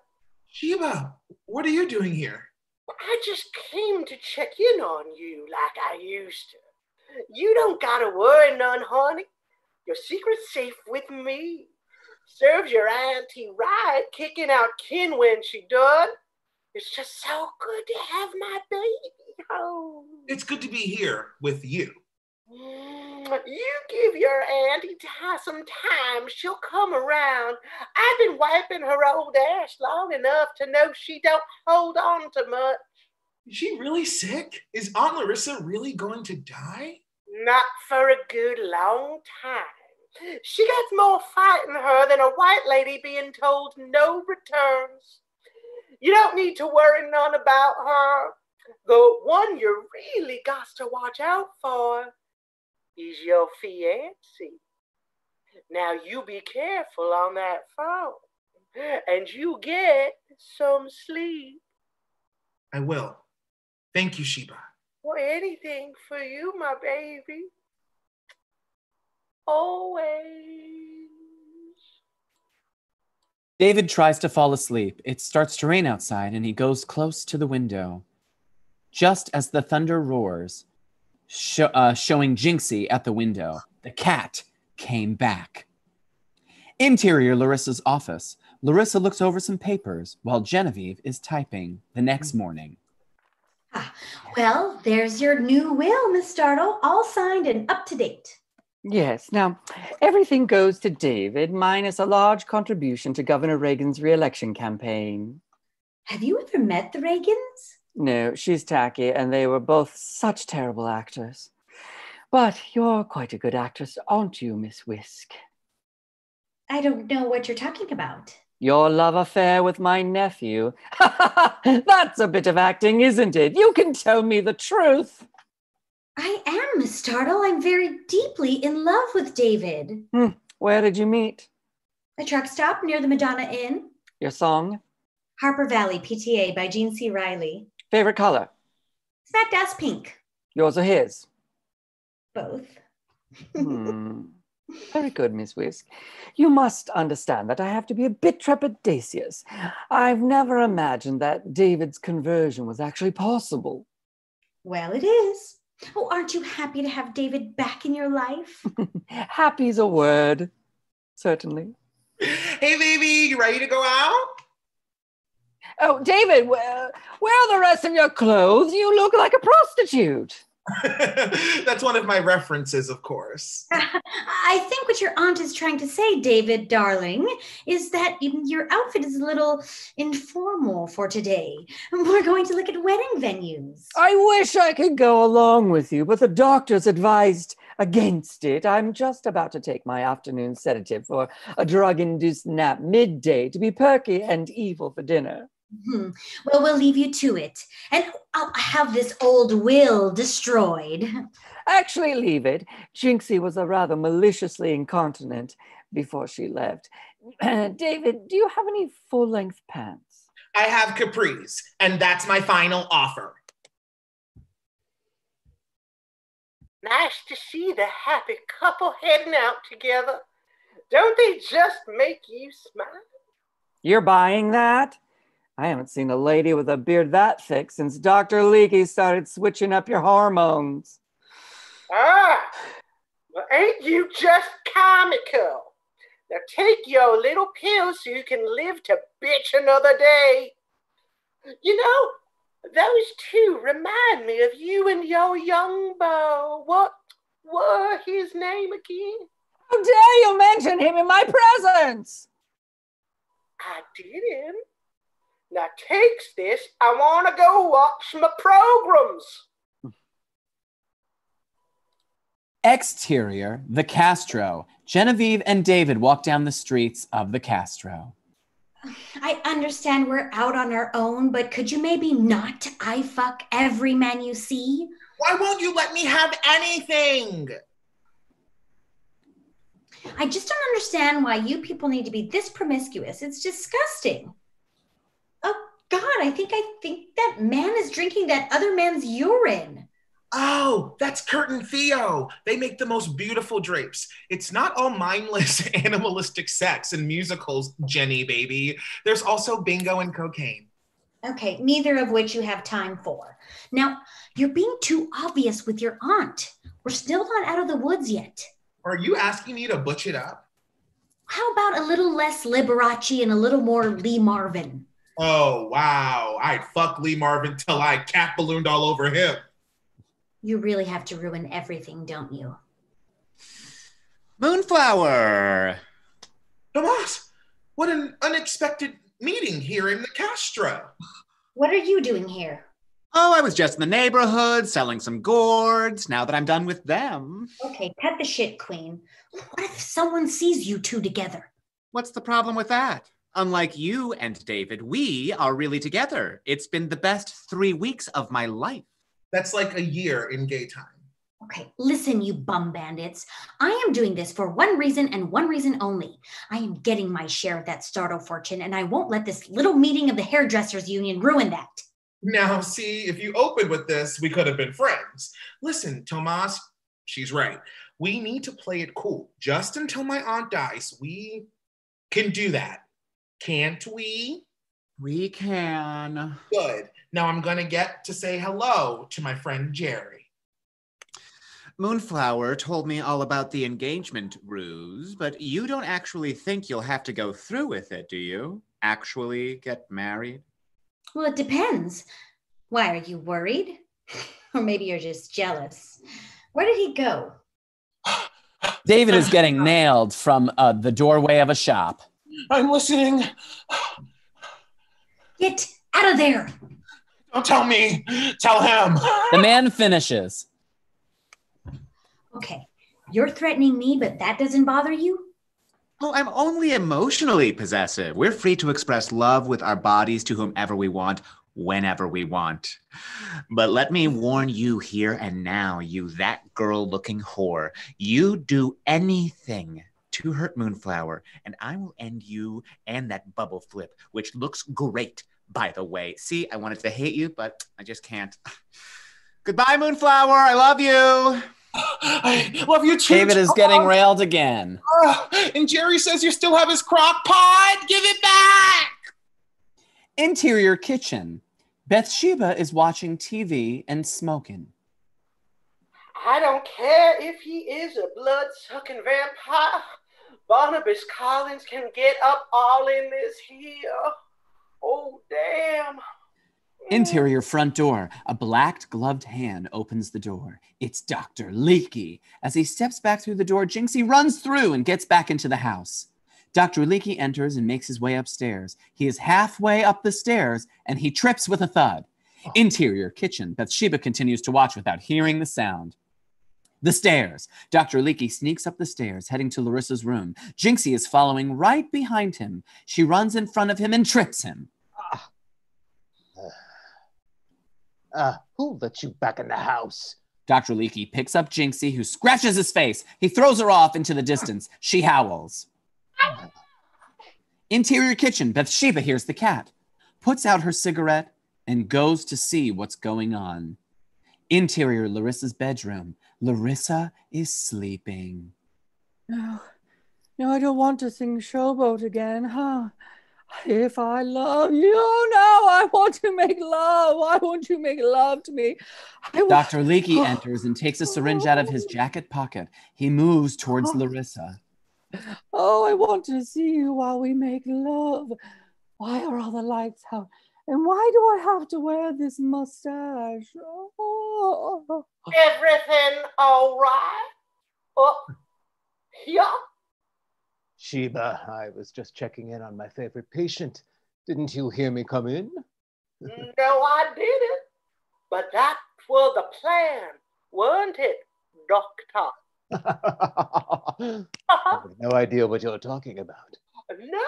Sheba, what are you doing here? I just came to check in on you like I used to. You don't gotta worry none, honey. Your secret's safe with me. Serves your auntie right, kicking out kin when she done. It's just so good to have my baby home. It's good to be here with you. You give your auntie some time, she'll come around. I've been wiping her old ass long enough to know she don't hold on to much. Is she really sick? Is Aunt Larissa really going to die? Not for a good long time. She got more fight in her than a white lady being told no returns. You don't need to worry none about her. The one you really got to watch out for is your fiancé. Now you be careful on that phone, and you get some sleep. I will. Thank you, Sheba. Well, anything for you, my baby. Always. David tries to fall asleep. It starts to rain outside, and he goes close to the window. Just as the thunder roars, showing Jinxie at the window, the cat came back. Interior, Larissa's office. Larissa looks over some papers while Genevieve is typing the next morning. Well, there's your new will, Miss Startle, all signed and up to date. Yes. Now, everything goes to David, minus a large contribution to Governor Reagan's re-election campaign. Have you ever met the Reagans? No, she's tacky, and they were both such terrible actors. But you're quite a good actress, aren't you, Miss Whisk? I don't know what you're talking about. Your love affair with my nephew. That's a bit of acting, isn't it? You can tell me the truth. I am, Miss Startle. I'm very deeply in love with David. Where did you meet? A truck stop near the Madonna Inn. Your song? Harper Valley, PTA by Gene C. Riley. Favorite color? Smack Ass Pink. Yours or his? Both. Very good, Miss Whisk. You must understand that I have to be a bit trepidatious. I've never imagined that David's conversion was actually possible. Well, it is. Oh, aren't you happy to have David back in your life? Happy's a word. Certainly. Hey, baby, you ready to go out? Oh, David, where are the rest of your clothes? You look like a prostitute. That's one of my references, of course. I think what your aunt is trying to say, David, darling, is that your outfit is a little informal for today. We're going to look at wedding venues. I wish I could go along with you, but the doctor's advised against it. I'm just about to take my afternoon sedative for a drug-induced nap midday to be perky and evil for dinner. Well, we'll leave you to it. And I'll have this old will destroyed. Actually, leave it. Jinxie was a rather maliciously incontinent before she left. David, do you have any full-length pants? I have capris, and that's my final offer. Nice to see the happy couple heading out together. Don't they just make you smile? You're buying that? I haven't seen a lady with a beard that thick since Dr. Leakey started switching up your hormones. Ah, well, ain't you just comical? Now take your little pill so you can live to bitch another day. You know, those two remind me of you and your young beau. What were his name again? How dare you mention him in my presence? I didn't. Now takes this. I want to go watch my programs. Exterior, the Castro. Genevieve and David walk down the streets of the Castro. I understand we're out on our own, but could you maybe not fuck every man you see? Why won't you let me have anything? I just don't understand why you people need to be this promiscuous. It's disgusting. Oh, God, I think that man is drinking that other man's urine. Oh, that's Kurt and Theo. They make the most beautiful drapes. It's not all mindless animalistic sex and musicals, Jenny baby. There's also bingo and cocaine. Okay, neither of which you have time for. Now, you're being too obvious with your aunt. We're still not out of the woods yet. Are you asking me to butch it up? How about a little less Liberace and a little more Lee Marvin? Oh, wow. I'd fuck Lee Marvin till I cat ballooned all over him. You really have to ruin everything, don't you? Moonflower! Tomas, what an unexpected meeting here in the Castro. What are you doing here? Oh, I was just in the neighborhood selling some gourds now that I'm done with them. Okay, cut the shit, Queen. What if someone sees you two together? What's the problem with that? Unlike you and David, we are really together. It's been the best 3 weeks of my life. That's like a year in gay time. Okay, listen, you bum bandits. I am doing this for one reason and one reason only. I am getting my share of that startle fortune, and I won't let this little meeting of the hairdressers union ruin that. Now, see, if you opened with this, we could have been friends. Listen, Tomas, she's right. We need to play it cool. Just until my aunt dies, we can do that. Can't we? We can. Good. Now I'm going to get to say hello to my friend Jerry. Moonflower told me all about the engagement ruse, but you don't actually think you'll have to go through with it, do you? Actually get married? Well, it depends. Why, are you worried? Or maybe you're just jealous. Where did he go? David is getting nailed from the doorway of a shop. I'm listening. Get out of there. Don't tell me. Tell him. The man finishes. Okay, you're threatening me, but that doesn't bother you? Oh, I'm only emotionally possessive. We're free to express love with our bodies to whomever we want, whenever we want. But let me warn you here and now, you that girl-looking whore. You do anything to hurt Moonflower, and I will end you and that bubble flip, which looks great, by the way. See, I wanted to hate you, but I just can't. Goodbye, Moonflower. I love you. I love you too. David is getting railed again. And Jerry says you still have his crock pot. Give it back. Interior kitchen. Bathsheba is watching TV and smoking. I don't care if he is a blood-sucking vampire. Barnabas Collins can get up all in this here. Oh, damn. Interior front door. A black gloved hand opens the door. It's Dr. Leakey. As he steps back through the door, Jinxie runs through and gets back into the house. Dr. Leakey enters and makes his way upstairs. He is halfway up the stairs and he trips with a thud. Interior kitchen. Bathsheba continues to watch without hearing the sound. The stairs. Dr. Leakey sneaks up the stairs, heading to Larissa's room. Jinxie is following right behind him. She runs in front of him and trips him. Who let you back in the house? Dr. Leakey picks up Jinxie, who scratches his face. He throws her off into the distance. She howls. Interior kitchen. Bathsheba hears the cat, puts out her cigarette, and goes to see what's going on. Interior Larissa's bedroom. Larissa is sleeping. No, I don't want to sing Showboat again, huh? If I love you, no, I want to make love. Why won't you make love to me? Dr. Leakey enters and takes a syringe out of his jacket pocket. He moves towards Larissa. Oh, I want to see you while we make love. Why are all the lights out? And why do I have to wear this mustache? Oh. Everything all right? Oh, yeah. Sheba, I was just checking in on my favorite patient. Didn't you hear me come in? No, I didn't. But that was the plan, wasn't it, Doctor? I have no idea what you're talking about. No,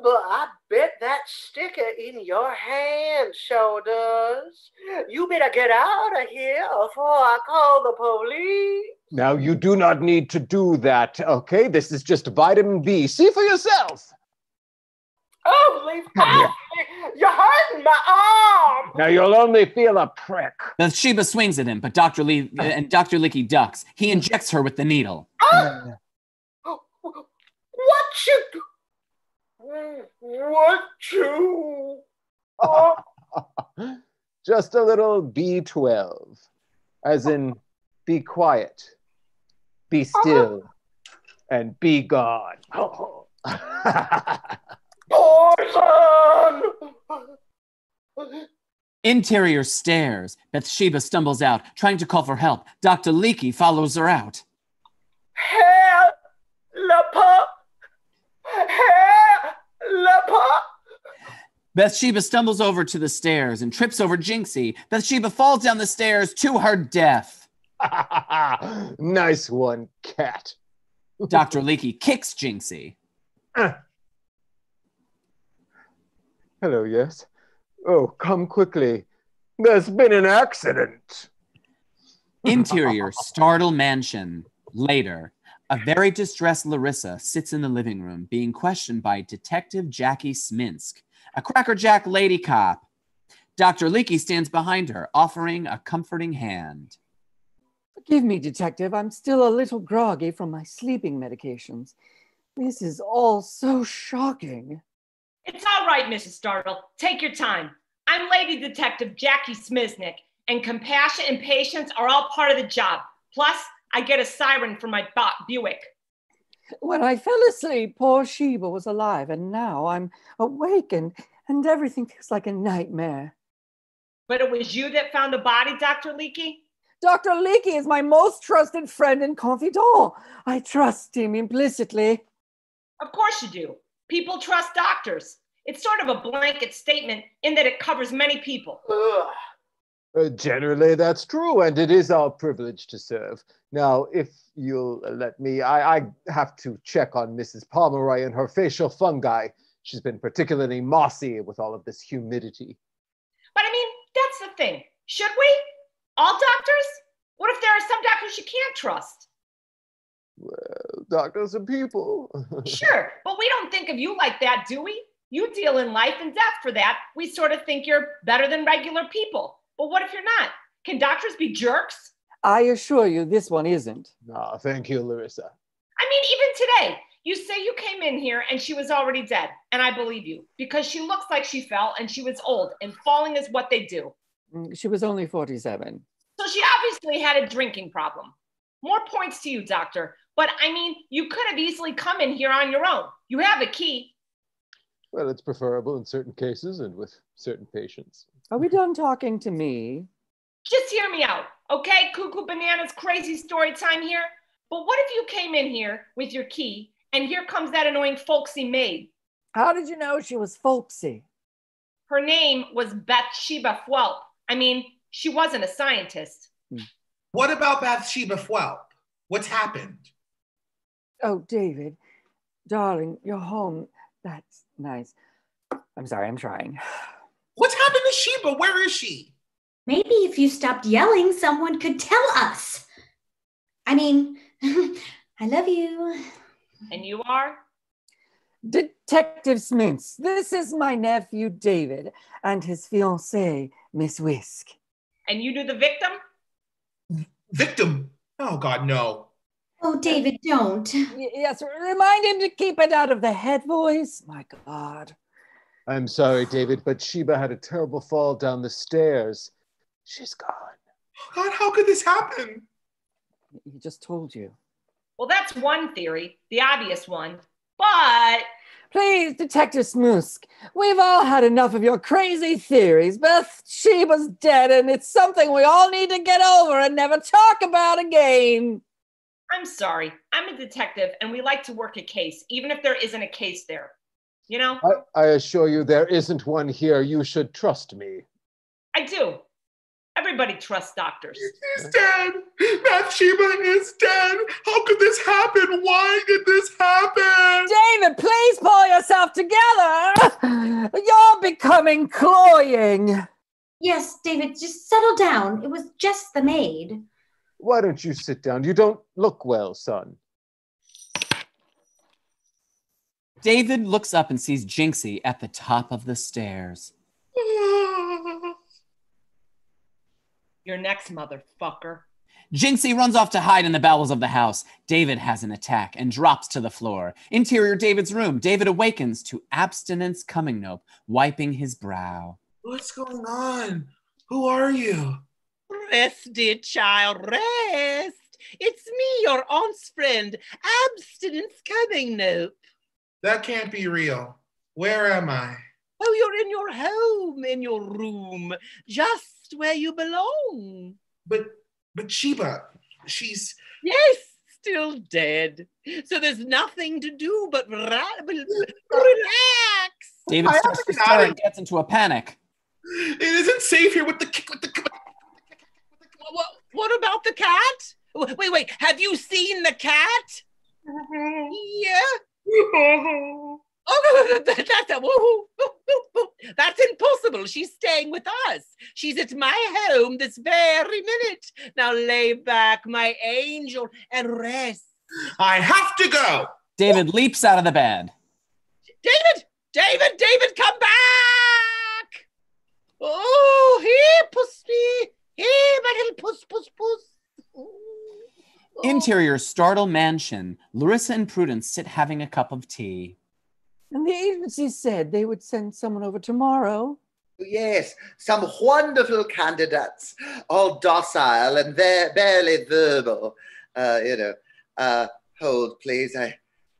but I bet that sticker in your hand sure does. You better get out of here before I call the police. Now, you do not need to do that, okay? This is just vitamin B. See for yourself. Holy fuck! You're hurting my arm! Now, you'll only feel a prick. Bathsheba swings at him, but Dr. Leakey ducks. He injects her with the needle. Just a little B12. As in, be quiet, be still, and be gone. Poison! Interior stairs. Bathsheba stumbles out, trying to call for help. Dr. Leakey follows her out. Help! Bathsheba stumbles over to the stairs and trips over Jinxie. Bathsheba falls down the stairs to her death. Nice one, cat. Dr. Leakey kicks Jinxie. Hello, yes. Oh, come quickly. There's been an accident. Interior Startle Mansion. Later, a very distressed Larissa sits in the living room being questioned by Detective Jackie Sminsk, a crackerjack lady cop. Dr. Leakey stands behind her, offering a comforting hand. Forgive me, Detective. I'm still a little groggy from my sleeping medications. This is all so shocking. It's all right, Mrs. Startle. Take your time. I'm Lady Detective Jackie Smisnik, and compassion and patience are all part of the job. Plus, I get a siren for my Buick. When I fell asleep, poor Sheba was alive, and now I'm awake and everything feels like a nightmare. But it was you that found the body, Dr. Leakey? Dr. Leakey is my most trusted friend and confidant. I trust him implicitly. Of course you do. People trust doctors. It's sort of a blanket statement in that it covers many people. Generally, that's true, and it is our privilege to serve. Now, if you'll let me, I have to check on Mrs. Pomeroy and her facial fungi. She's been particularly mossy with all of this humidity. But I mean, that's the thing. Should we? All doctors? What if there are some doctors you can't trust? Well, doctors are people. Sure, but we don't think of you like that, do we? You deal in life and death. For that, we sort of think you're better than regular people. But what if you're not? Can doctors be jerks? I assure you this one isn't. No, thank you, Larissa. I mean, even today, you say you came in here and she was already dead. And I believe you, because she looks like she fell and she was old, and falling is what they do. She was only 47. So she obviously had a drinking problem. More points to you, doctor. But I mean, you could have easily come in here on your own. You have a key. Well, it's preferable in certain cases and with certain patients. Are we done talking to me? Just hear me out, okay? Cuckoo Bananas crazy story time here. But what if you came in here with your key and here comes that annoying folksy maid? How did you know she was folksy? Her name was Bathsheba Fwelp. I mean, she wasn't a scientist. What about Bathsheba Fwelp? What's happened? Oh, David, darling, you're home. That's nice. I'm sorry, I'm trying. What's happened to Sheba? Where is she? Maybe if you stopped yelling, someone could tell us. I mean, I love you. And you are? Detective Smintz, this is my nephew, David, and his fiancée, Miss Whisk. And you do the victim? Victim? Oh, God, no. Oh, David, don't. Yes, remind him to keep it out of the head voice. My God. I'm sorry, David, but Sheba had a terrible fall down the stairs. She's gone. Oh, God, how could this happen? He just told you. Well, that's one theory, the obvious one. But... Please, Detective Smoosk, we've all had enough of your crazy theories. Bathsheba's dead, and it's something we all need to get over and never talk about again. I'm sorry. I'm a detective, and we like to work a case, even if there isn't a case there. You know? I assure you there isn't one here. You should trust me. I do. Everybody trusts doctors. He's dead. Bathsheba is dead. How could this happen? Why did this happen? David, please pull yourself together. You're becoming cloying. Yes, David, just settle down. It was just the maid. Why don't you sit down? You don't look well, son. David looks up and sees Jinxie at the top of the stairs. You're next, motherfucker. Jinxie runs off to hide in the bowels of the house. David has an attack and drops to the floor. Interior David's room. David awakens to abstinence coming nope, wiping his brow. What's going on? Who are you? Rest, dear child, rest. It's me, your aunt's friend, abstinence coming nope. That can't be real. Where am I? Oh, you're in your home, in your room, just where you belong. But Sheba, she's... Yes, still dead. So there's nothing to do but relax. David starts to stir and gets into a panic. It isn't safe here with the... What about the cat? Wait, have you seen the cat? Yeah. Oh, that's impossible. She's staying with us. She's at my home this very minute. Now lay back, my angel, and rest. I have to go. David leaps out of the bed. David, come back. Oh, here, pussy. Here, my little puss. Oh. Interior Startle Mansion. Larissa and Prudence sit having a cup of tea. And the agency said they would send someone over tomorrow. Yes, some wonderful candidates, all docile and barely verbal. Hold, please.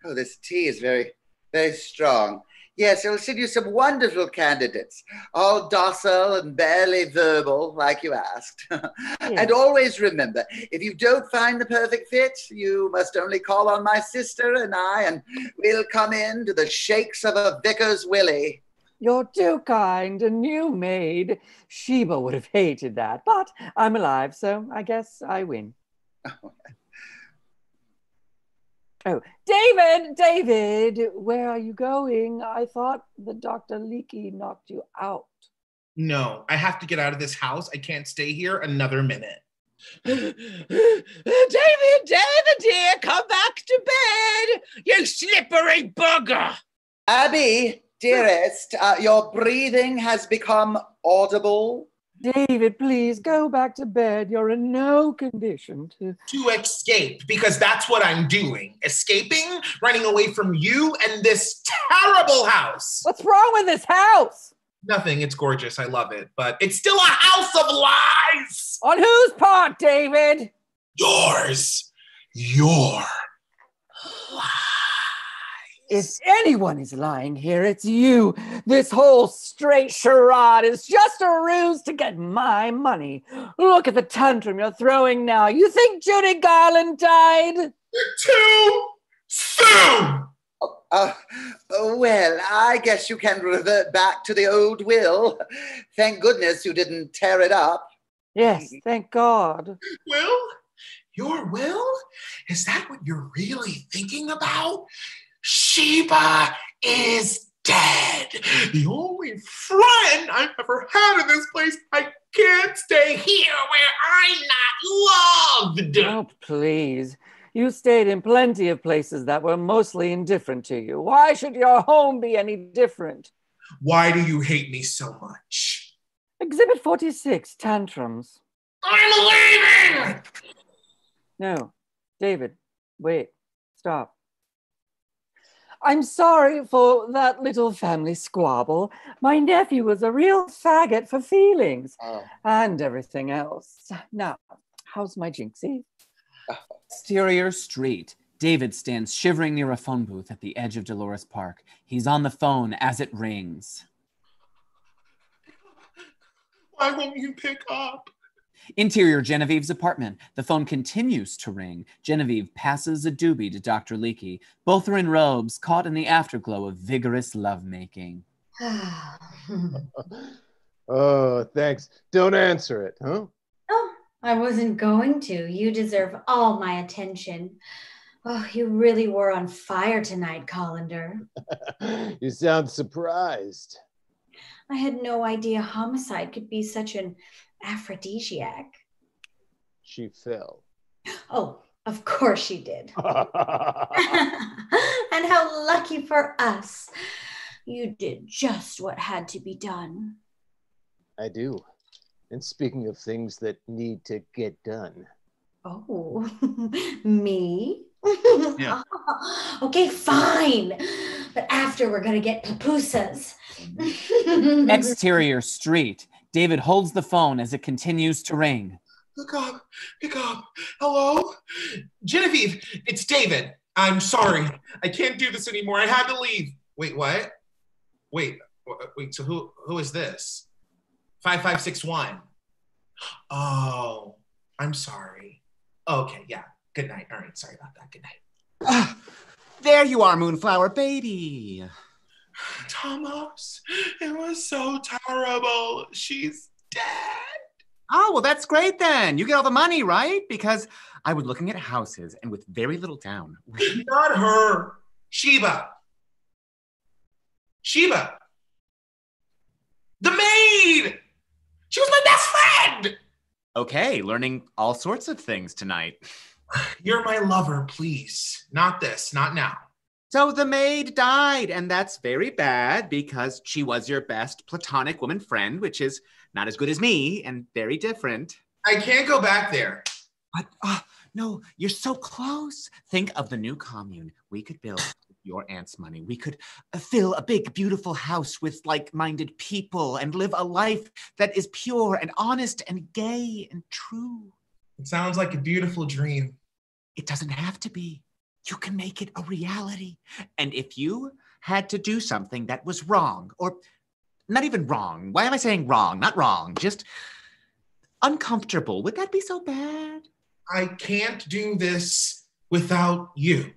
This tea is very, very strong. Yes, I'll send you some wonderful candidates, all docile and barely verbal, like you asked. And always remember, if you don't find the perfect fit, you must only call on my sister and I, and we'll come in to the shakes of a vicar's willy. You're too kind, a new maid. Sheba would have hated that, but I'm alive, so I guess I win. Oh, David, where are you going? I thought that Dr. Leakey knocked you out. No, I have to get out of this house. I can't stay here another minute. David, dear, come back to bed, you slippery bugger. Abby, dearest, your breathing has become audible. David, please go back to bed. You're in no condition to escape, because that's what I'm doing. Escaping, running away from you and this terrible house. What's wrong with this house? Nothing. It's gorgeous. I love it. But it's still a house of lies. On whose part, David? Yours. Your lie. If anyone is lying here, it's you. This whole straight charade is just a ruse to get my money. Look at the tantrum you're throwing now. You think Judy Garland died? Too soon! Well, I guess you can revert back to the old will. Thank goodness you didn't tear it up. Yes, thank God. Will? Your will? Is that what you're really thinking about? Sheba is dead. The only friend I've ever had in this place. I can't stay here where I'm not loved. Oh, please. You stayed in plenty of places that were mostly indifferent to you. Why should your home be any different? Why do you hate me so much? Exhibit 46, tantrums. I'm leaving! No, David, wait, stop. I'm sorry for that little family squabble. My nephew was a real faggot for feelings and everything else. Now, how's my jinxie? Exterior street. David stands shivering near a phone booth at the edge of Dolores Park. He's on the phone as it rings. Why won't you pick up? Interior Genevieve's apartment. The phone continues to ring. Genevieve passes a doobie to Dr. Leakey. Both are in robes, caught in the afterglow of vigorous lovemaking. Oh, thanks. Don't answer it, huh? Oh, I wasn't going to. You deserve all my attention. Oh, you really were on fire tonight, Colander. You sound surprised. I had no idea homicide could be such an aphrodisiac. She fell. Oh, of course she did. And how lucky for us. You did just what had to be done. I do. And speaking of things that need to get done. Oh, me? Yeah. Okay, fine. But after we're going to get pupusas. Exterior street. David holds the phone as it continues to ring. Pick up. Hello? Genevieve, it's David. I'm sorry. I can't do this anymore. I had to leave. Wait, what? Wait, so who is this? 5561. Oh, I'm sorry. Okay, yeah. Good night. All right, sorry about that. Good night. There you are, Moonflower baby. Thomas, it was so terrible. She's dead. Oh, well, that's great then. You get all the money, right? Because I was looking at houses and with very little down. Not her. Sheba. The maid. She was my best friend. Okay, learning all sorts of things tonight. You're my lover, please. Not this, not now. So the maid died, and that's very bad because she was your best platonic woman friend, which is not as good as me and very different. I can't go back there. But, no, you're so close. Think of the new commune we could build with your aunt's money. We could fill a big, beautiful house with like-minded people and live a life that is pure and honest and gay and true. It sounds like a beautiful dream. It doesn't have to be. You can make it a reality. And if you had to do something that was wrong, or not even wrong, why am I saying wrong? Not wrong, just uncomfortable, would that be so bad? I can't do this without you.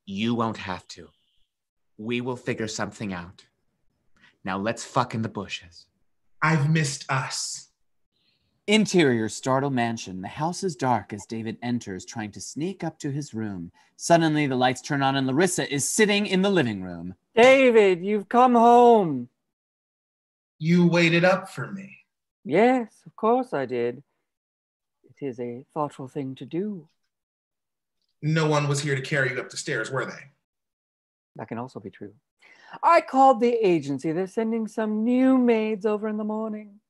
You won't have to. We will figure something out. Now let's fuck in the bushes. I've missed us. Interior Startle Mansion. The house is dark as David enters, trying to sneak up to his room. Suddenly, the lights turn on and Larissa is sitting in the living room. David, you've come home. You waited up for me. Yes, of course I did. It is a thoughtful thing to do. No one was here to carry you up the stairs, were they? That can also be true. I called the agency. They're sending some new maids over in the morning.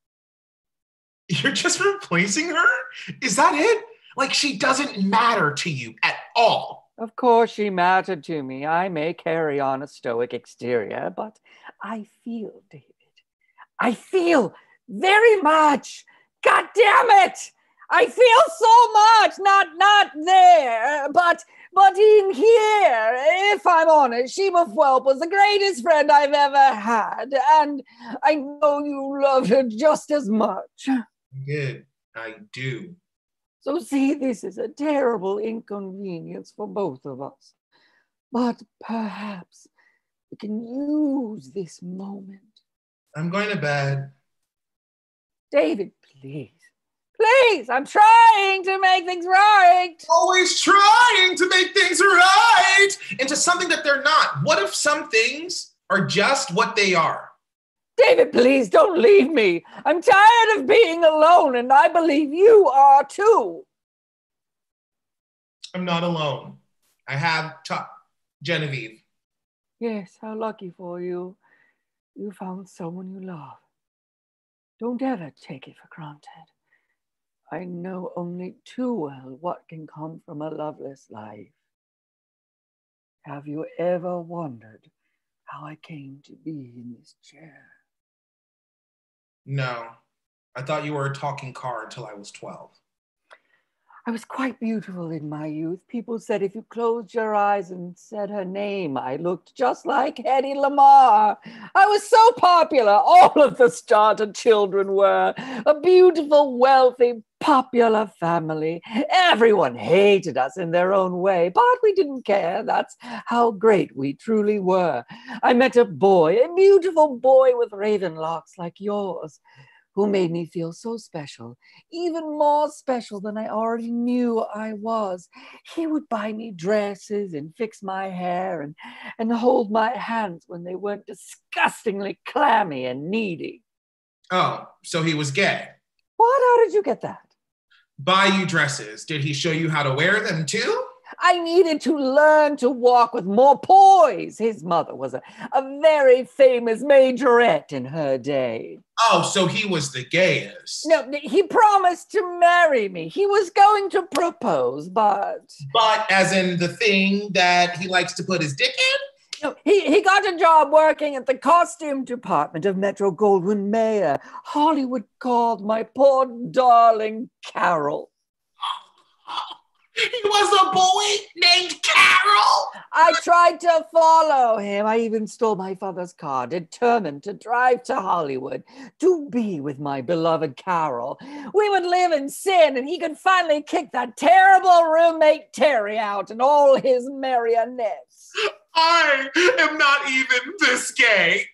You're just replacing her? Is that it? Like she doesn't matter to you at all? Of course she mattered to me. I may carry on a stoic exterior, but I feel, David. I feel very much. God damn it! I feel so much, not there, but in here. If I'm honest, Sheba Whelp was the greatest friend I've ever had, and I know you love her just as much. Good, I do. So see, this is a terrible inconvenience for both of us, but perhaps we can use this moment. I'm going to bed. David, please. Please, I'm trying to make things right. Always trying to make things right into something that they're not. What if some things are just what they are? David, please don't leave me. I'm tired of being alone, and I believe you are too. I'm not alone. I have Genevieve. Yes, how lucky for you. You found someone you love. Don't ever take it for granted. I know only too well what can come from a loveless life. Have you ever wondered how I came to be in this chair? No, I thought you were a talking car until I was 12. I was quite beautiful in my youth. People said if you closed your eyes and said her name, I looked just like Hedy Lamarr. I was so popular. All of the starter children were. A beautiful, wealthy, popular family. Everyone hated us in their own way, but we didn't care. That's how great we truly were. I met a boy, a beautiful boy with raven locks like yours, who made me feel so special, even more special than I already knew I was. He would buy me dresses and fix my hair and hold my hands when they weren't disgustingly clammy and needy. Oh, so he was gay. What? How did you get that? Buy you dresses. Did he show you how to wear them too? I needed to learn to walk with more poise. His mother was a very famous majorette in her day. Oh, so he was the gayest. No, he promised to marry me. He was going to propose, but... But as in the thing that he likes to put his dick in? No, he got a job working at the costume department of Metro-Goldwyn-Mayer. Hollywood called my poor darling Carol. He was a boy named Carol. I tried to follow him. I even stole my father's car, determined to drive to Hollywood to be with my beloved Carol. We would live in sin, and he could finally kick that terrible roommate Terry out and all his marionettes. I am not even this gay.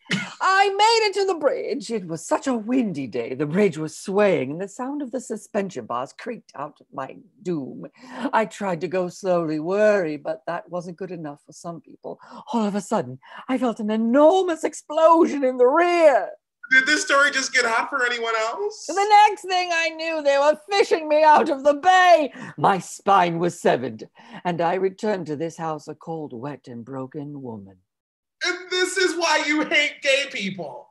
I made it to the bridge. It was such a windy day. The bridge was swaying, and the sound of the suspension bars creaked out of my doom. I tried to go slowly, worried, but that wasn't good enough for some people. All of a sudden, I felt an enormous explosion in the rear. Did this story just get hot for anyone else? The next thing I knew, they were fishing me out of the bay. My spine was severed, and I returned to this house a cold, wet, and broken woman. And this is why you hate gay people.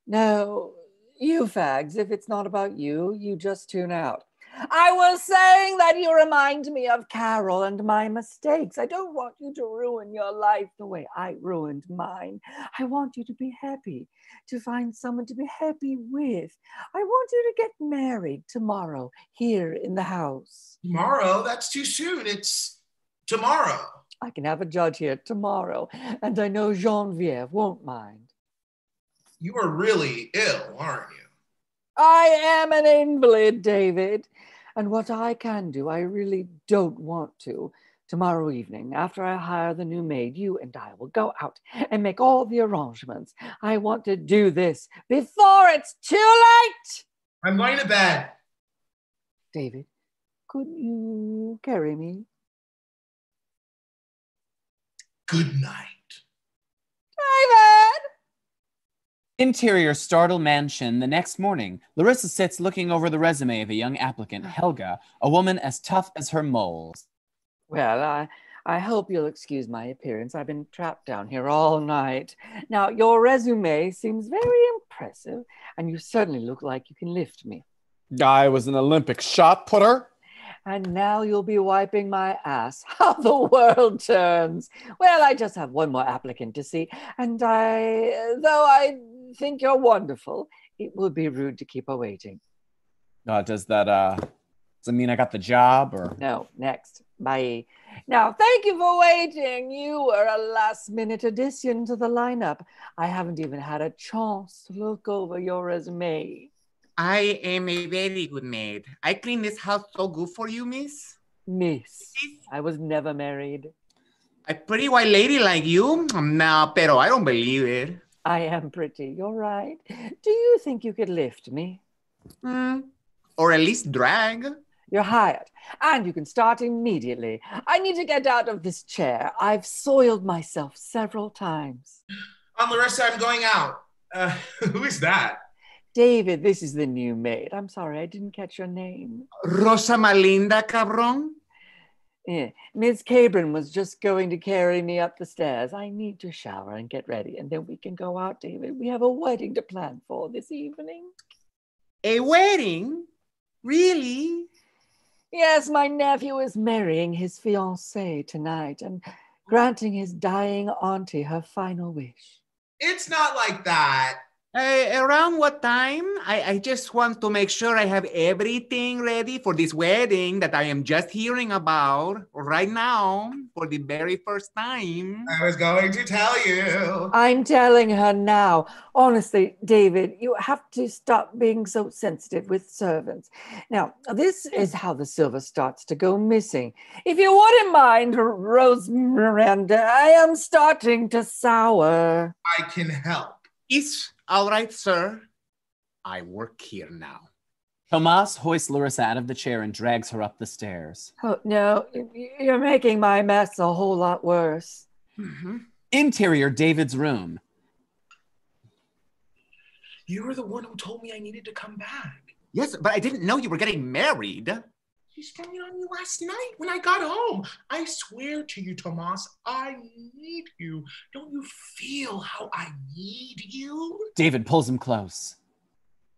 No, you fags, if it's not about you, you just tune out. I was saying that you remind me of Carol and my mistakes. I don't want you to ruin your life the way I ruined mine. I want you to be happy, to find someone to be happy with. I want you to get married tomorrow here in the house. Tomorrow? That's too soon. It's tomorrow. I can have a judge here tomorrow, and I know Genevieve won't mind. You are really ill, aren't you? I am an invalid, David. And what I can do, I really don't want to. Tomorrow evening, after I hire the new maid, you and I will go out and make all the arrangements. I want to do this before it's too late. I'm going to bed. David, could you carry me? Good night. David! Interior startled mansion. The next morning, Larissa sits looking over the resume of a young applicant, Helga, a woman as tough as her moles. Well, I hope you'll excuse my appearance. I've been trapped down here all night. Now, your resume seems very impressive, and you certainly look like you can lift me. I was an Olympic shot putter. And now you'll be wiping my ass. How the world turns. Well, I just have one more applicant to see, and though I think you're wonderful, it would be rude to keep her waiting. Does it mean I got the job or? No, next. Bye. Now, thank you for waiting. You were a last-minute addition to the lineup. I haven't even had a chance to look over your resume. I am a very good maid. I clean this house so good for you, miss. Miss, I was never married. A pretty white lady like you? Nah, pero I don't believe it. I am pretty, you're right. Do you think you could lift me? Or at least drag. You're hired, and you can start immediately. I need to get out of this chair. I've soiled myself several times. Larissa, I'm going out. Who is that? David, this is the new maid. I'm sorry, I didn't catch your name. Rosa Malinda, cabron? Yeah. Miss Cabron was just going to carry me up the stairs. I need to shower and get ready, and then we can go out, David. We have a wedding to plan for this evening. A wedding? Really? Yes, my nephew is marrying his fiancée tonight and granting his dying auntie her final wish. It's not like that. Around what time? I just want to make sure I have everything ready for this wedding that I am just hearing about right now for the very first time. I was going to tell you. I'm telling her now. Honestly, David, you have to stop being so sensitive with servants. Now, this is how the silver starts to go missing. If you wouldn't mind, Rose Miranda, I am starting to sour. I can help. It's all right, sir. I work here now. Tomas hoists Larissa out of the chair and drags her up the stairs. Oh, no, you're making my mess a whole lot worse. Interior David's room. You were the one who told me I needed to come back. Yes, but I didn't know you were getting married. She sprung it on me last night when I got home. I swear to you, Tomas, I need you. Don't you feel how I need you? David pulls him close.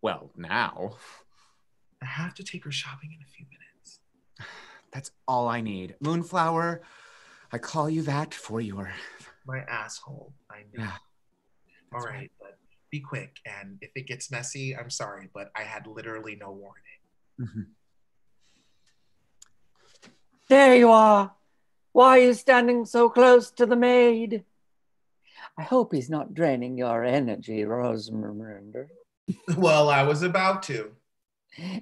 Well, now. I have to take her shopping in a few minutes. That's all I need. Moonflower, I call you that for your... My asshole, I know. Yeah. All right, but be quick. And if it gets messy, I'm sorry, but I had literally no warning. There you are. Why are you standing so close to the maid? I hope he's not draining your energy, Rose Miranda. Well, I was about to.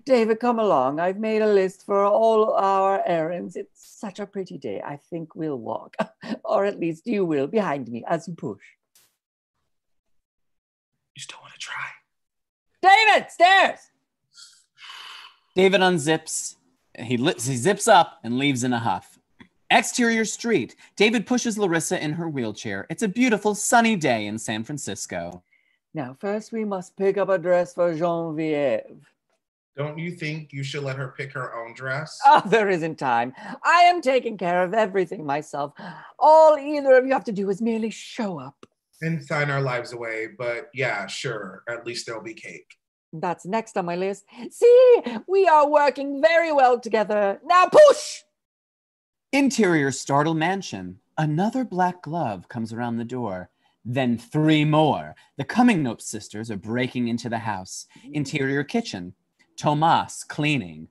David, come along. I've made a list for all our errands. It's such a pretty day. I think we'll walk. Or at least you will, behind me as you push. You still want to try? David, stairs! David unzips. He zips up and leaves in a huff. Exterior street. David pushes Larissa in her wheelchair. It's a beautiful sunny day in San Francisco. Now, first we must pick up a dress for Genevieve. Don't you think you should let her pick her own dress? Oh, there isn't time. I am taking care of everything myself. All either of you have to do is merely show up. And sign our lives away, but yeah, sure. At least there'll be cake. That's next on my list. See, we are working very well together. Now push! Interior Startle Mansion. Another black glove comes around the door. Then 3 more. The Cummingnope sisters are breaking into the house. Interior kitchen. Tomas cleaning.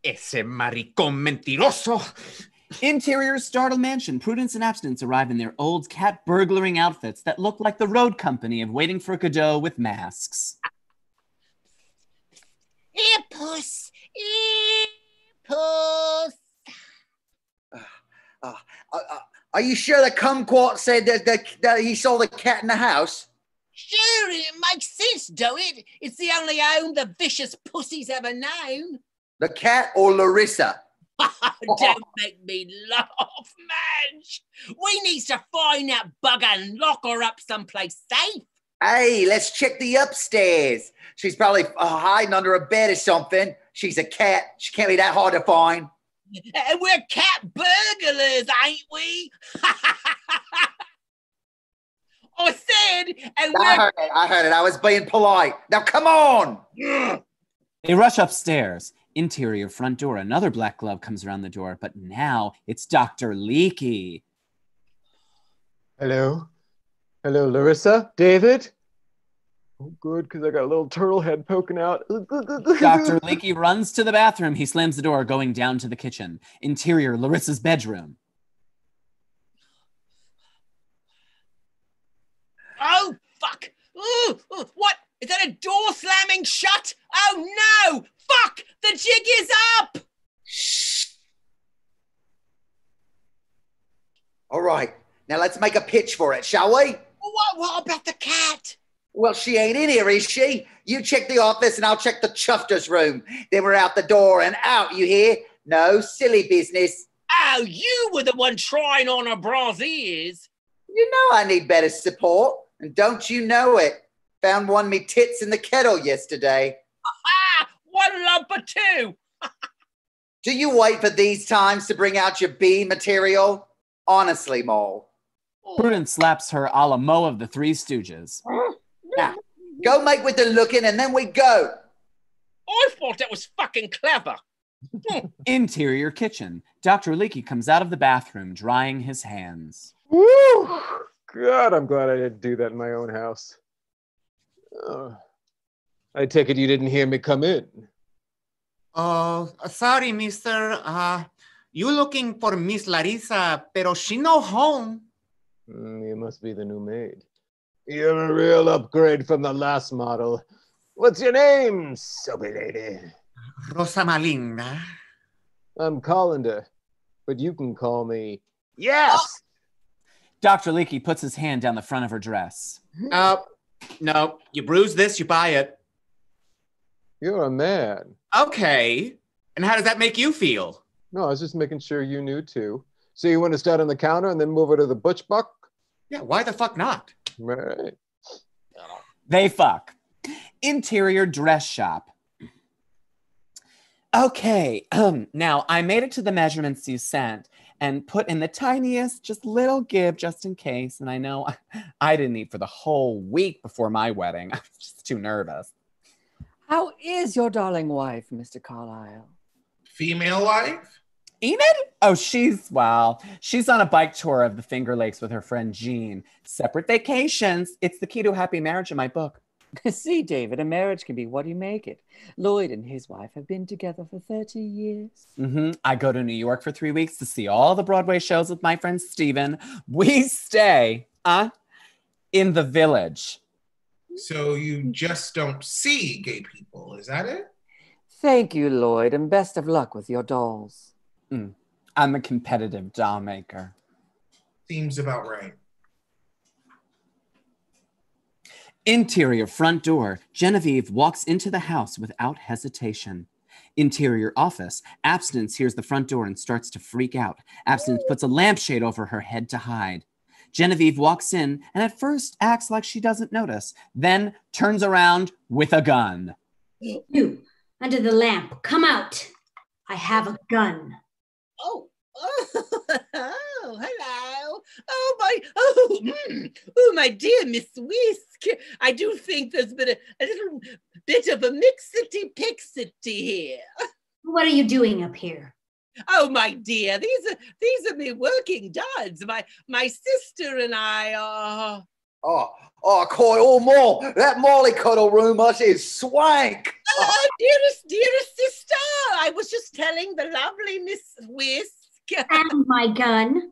Ese maricón mentiroso. Interior Startle Mansion. Prudence and Abstinence arrive in their old cat burglaring outfits that look like the road company of Waiting for Godot with masks. Here, puss. Here, puss. Are you sure the kumquat said that he saw the cat in the house? Sure, it makes sense, don't it? It's the only home the vicious pussy's ever known. The cat or Larissa? Don't make me laugh, Madge. We need to find that bugger and lock her up someplace safe. Hey, let's check the upstairs. She's probably hiding under a bed or something. She's a cat. She can't be that hard to find. We're cat burglars, ain't we? I said, and I heard it. I was being polite. Now come on. They rush upstairs. Interior front door. Another black glove comes around the door, but now it's Dr. Leakey. Hello? Hello, Larissa? David? Oh, good, because I got a little turtle head poking out. Dr. Leakey runs to the bathroom. He slams the door, going down to the kitchen. Interior, Larissa's bedroom. Oh, fuck! Ooh, what? Is that a door slamming shut? Oh, no! Fuck! The jig is up! All right, now let's make a pitch for it, shall we? What about the cat? Well, she ain't in here, is she? You check the office and I'll check the chufter's room. Then we're out the door and out, you hear? No silly business. Oh, you were the one trying on her brassieres. You know I need better support, and don't you know it? Found one me tits in the kettle yesterday. Ah, 1 lump of 2. Do you wait for these times to bring out your B material? Honestly, Mole. Prudence slaps her a la Mo of the Three Stooges. Now, go make with the looking and then we go. I thought that was fucking clever. Interior kitchen. Dr. Leakey comes out of the bathroom, drying his hands. Woo! God, I'm glad I didn't do that in my own house. I take it you didn't hear me come in. Oh, sorry, mister. You looking for Miss Larissa, pero she no home. You must be the new maid. You're a real upgrade from the last model. What's your name, soapy lady? Rosa Malinga. I'm Colander, but you can call me... Yes! Dr. Leakey puts his hand down the front of her dress. No, you bruise this, you buy it. You're a man. Okay. And how does that make you feel? No, I was just making sure you knew too. So you want to start on the counter and then move over to the butch buck? Yeah, why the fuck not? Right. They fuck. Interior dress shop. Okay, now I made it to the measurements you sent and put in the tiniest, just little give just in case. And I know I didn't eat for the whole week before my wedding. I was just too nervous. How is your darling wife, Mr. Carlyle? Female wife? Enid? Oh, she's on a bike tour of the Finger Lakes with her friend Jean. Separate vacations. It's the key to a happy marriage in my book. See, David, a marriage can be what you make it. Lloyd and his wife have been together for 30 years. I go to New York for 3 weeks to see all the Broadway shows with my friend Steven. We stay in the Village. So you just don't see gay people, is that it? Thank you, Lloyd, and best of luck with your dolls. I'm a competitive doll maker. Seems about right. Interior front door. Genevieve walks into the house without hesitation. Interior office. Abstinence hears the front door and starts to freak out. Abstinence puts a lampshade over her head to hide. Genevieve walks in and at first acts like she doesn't notice, then turns around with a gun. You, under the lamp, come out. I have a gun. Oh, hello. My dear Miss Whisk. I do think there's been a little bit of a mixity-pixity here. What are you doing up here? Oh, my dear, these are me working duds. My sister and I are... Coy, all more. That mollycoddle room is swank. Dearest sister, I was just telling the lovely Miss Whisk. And my gun.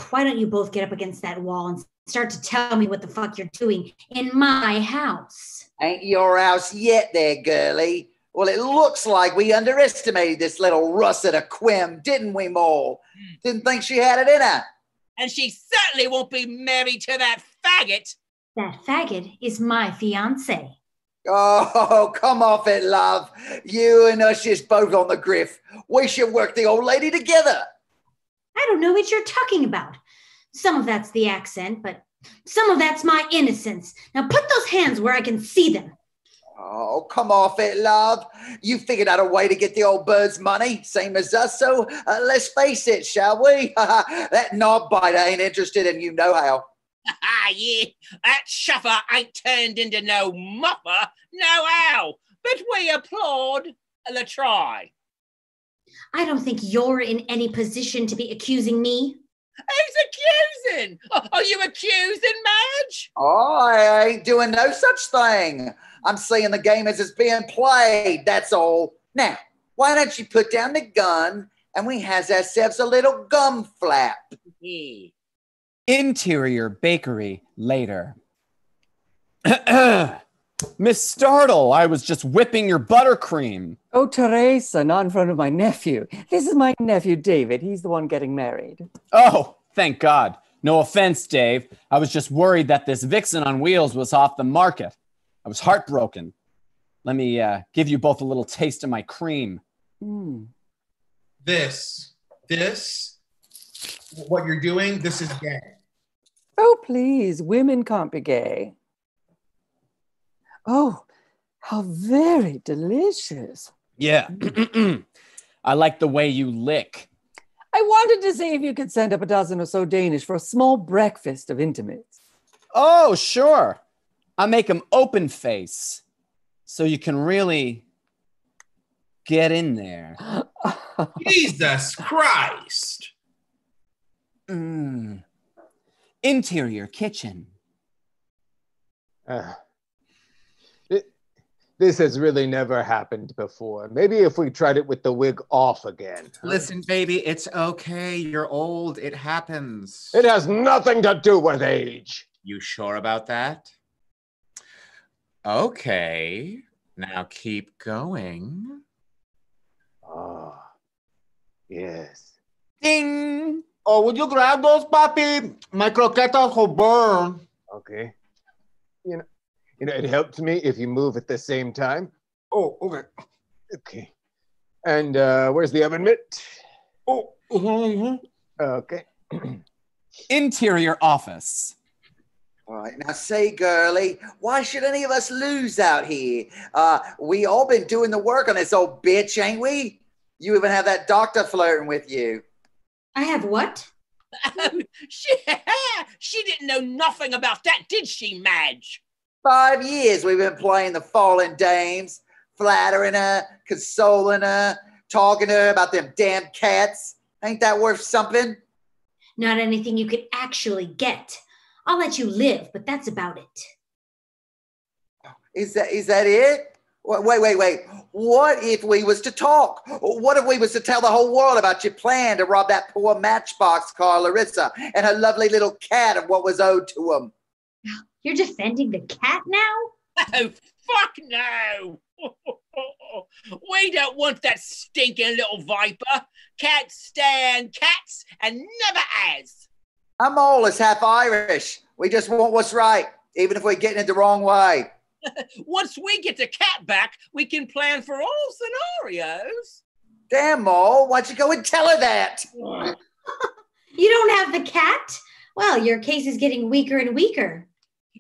Why don't you both get up against that wall and start to tell me what the fuck you're doing in my house? Ain't your house yet there, girlie. Well, it looks like we underestimated this little russet of Quim, didn't we, Mole? Didn't think she had it in her. And she certainly won't be married to that faggot. That faggot is my fiancé. Oh, come off it, love. You and us is both on the griff. We should work the old lady together. I don't know what you're talking about. Some of that's the accent, but some of that's my innocence. Now put those hands where I can see them. Oh, come off it, love. You figured out a way to get the old bird's money, same as us, so let's face it, shall we? That knob biter ain't interested in you no how. Yeah, that shuffer ain't turned into no mupper, no how. But we applaud the try. I don't think you're in any position to be accusing me. Who's accusing? Are you accusing Madge? Oh, I ain't doing no such thing. I'm seeing the game as it's being played, that's all. Now, why don't you put down the gun and we has ourselves a little gum flap? Interior bakery later. Miss Startle, I was just whipping your buttercream. Oh, Teresa, not in front of my nephew. This is my nephew, David. He's the one getting married. Oh, thank God. No offense, Dave. I was just worried that this Vixen on Wheels was off the market. I was heartbroken. Let me give you both a little taste of my cream. This, what you're doing, this is gay. Oh, please, women can't be gay. Oh, how very delicious. Yeah. I like the way you lick. I wanted to see if you could send up a dozen or so Danish for a small breakfast of intimates. Oh, sure. I'll make them open face so you can really get in there. Jesus Christ. Interior kitchen. This has really never happened before. Maybe if we tried it with the wig off again. Listen, baby, it's okay. You're old. It happens. It has nothing to do with age. You sure about that? Okay. Now keep going. Oh, yes. Ding! Oh, would you grab those, papi? My croquetas will burn. Okay. You know, it helps me if you move at the same time. Oh, okay. Okay. And where's the oven mitt? Oh, okay. Interior office. All right, now say, girlie, why should any of us lose out here? We all been doing the work on this old bitch, ain't we? You even have that doctor flirting with you. I have what? She didn't know nothing about that, did she, Madge? 5 years we've been playing the fallen dames, flattering her, consoling her, talking to her about them damn cats. Ain't that worth something? Not anything you could actually get. I'll let you live, but that's about it. Is that it? Wait. What if we was to talk? What if we was to tell the whole world about your plan to rob that poor Matchbox car, Larissa, and her lovely little cat of what was owed to them? You're defending the cat now? Oh, fuck no! We don't want that stinking little viper. Cats stand cats and never has. I'm all as half Irish. We just want what's right, even if we're getting it the wrong way. Once we get the cat back, we can plan for all scenarios. Damn, Moll, why'd you go and tell her that? You don't have the cat? Well, your case is getting weaker and weaker.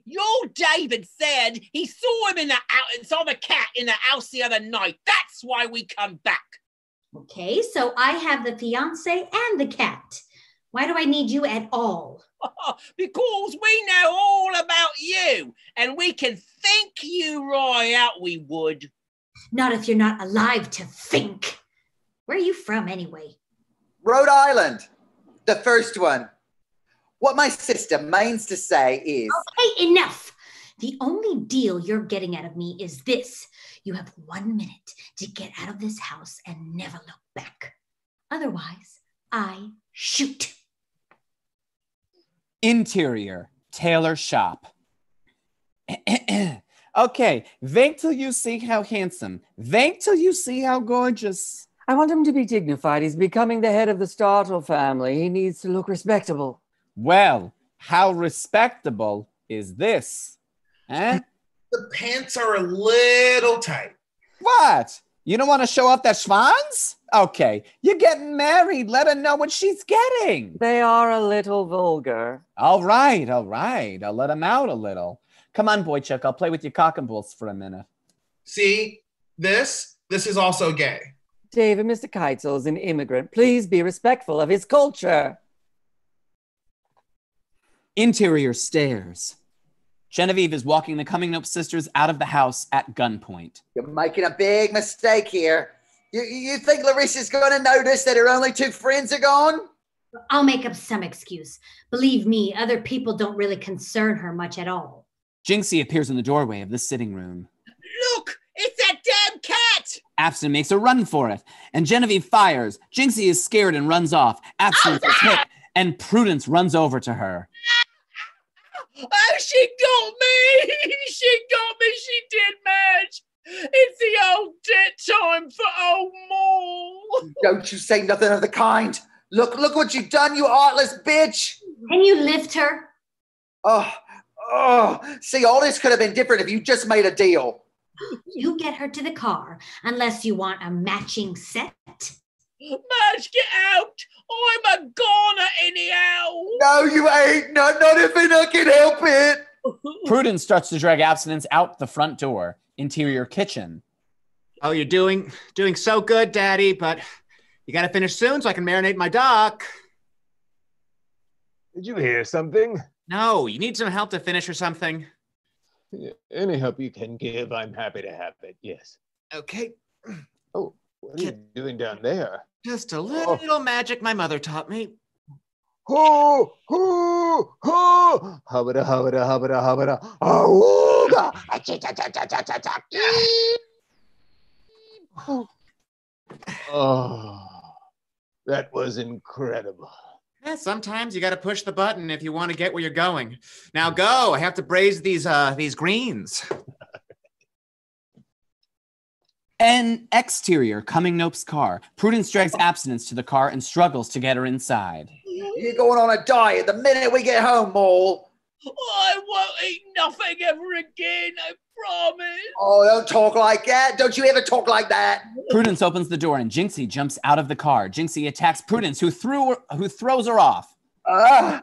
Your David said he saw the cat in the house the other night. That's why we come back. Okay, so I have the fiance and the cat. Why do I need you at all? Because we know all about you, and we can think you right out, we would. Not if you're not alive to think. Where are you from, anyway? Rhode Island, the first one. What my sister means to say is... Okay, enough. The only deal you're getting out of me is this. You have 1 minute to get out of this house and never look back. Otherwise, I shoot. Interior tailor shop. Okay, wait till you see how handsome. Wait till you see how gorgeous. I want him to be dignified. He's becoming the head of the Startle family. He needs to look respectable. Well, how respectable is this? Eh? The pants are a little tight. What? You don't want to show off that schwanz? Okay, you're getting married. Let her know what she's getting. They are a little vulgar. All right. I'll let him out a little. Come on, boy Chuck. I'll play with your cock and balls for a minute. See, this is also gay. David, Mr. Keitzel is an immigrant. Please be respectful of his culture. Interior stairs. Genevieve is walking the Coming Up sisters out of the house at gunpoint. You're making a big mistake here. You think Larissa's going to notice that her only 2 friends are gone? I'll make up some excuse. Believe me, other people don't really concern her much at all. Jinxie appears in the doorway of the sitting room. Look, it's that damn cat! Abstinence makes a run for it, and Genevieve fires. Jinxie is scared and runs off. Abstinence is hit, and Prudence runs over to her. Oh, she got me! She got me! She did, Madge! It's the old debt time for old Mole! Don't you say nothing of the kind! Look what you've done, you heartless bitch! Can you lift her? See, all this could have been different if you just made a deal. You get her to the car, unless you want a matching set. Madge, get out! I'm a goner anyhow! No, you ain't! Not if I can help it! Prudence starts to drag Abstinence out the front door. Interior kitchen. Oh, you're doing so good, Daddy, but you gotta finish soon so I can marinate my duck. Did you hear something? No, you need some help to finish or something. Yeah, any help you can give, I'm happy to have it, yes. Okay. Oh, what are you doing down there? Just a little magic my mother taught me. Hoo, hoo, hoo! Hubbada, hubbada, hubbada, hubbada. Awooga! Oh, that was incredible. Yeah, sometimes you gotta push the button if you want to get where you're going. Now go, I have to braise these greens. An exterior, Coming Nope's car. Prudence drags Abstinence to the car and struggles to get her inside. You're going on a diet the minute we get home, Mole. I won't eat nothing ever again, I promise. Oh, don't talk like that. Don't you ever talk like that. Prudence opens the door and Jinxie jumps out of the car. Jinxie attacks Prudence, who throws her off. Oh,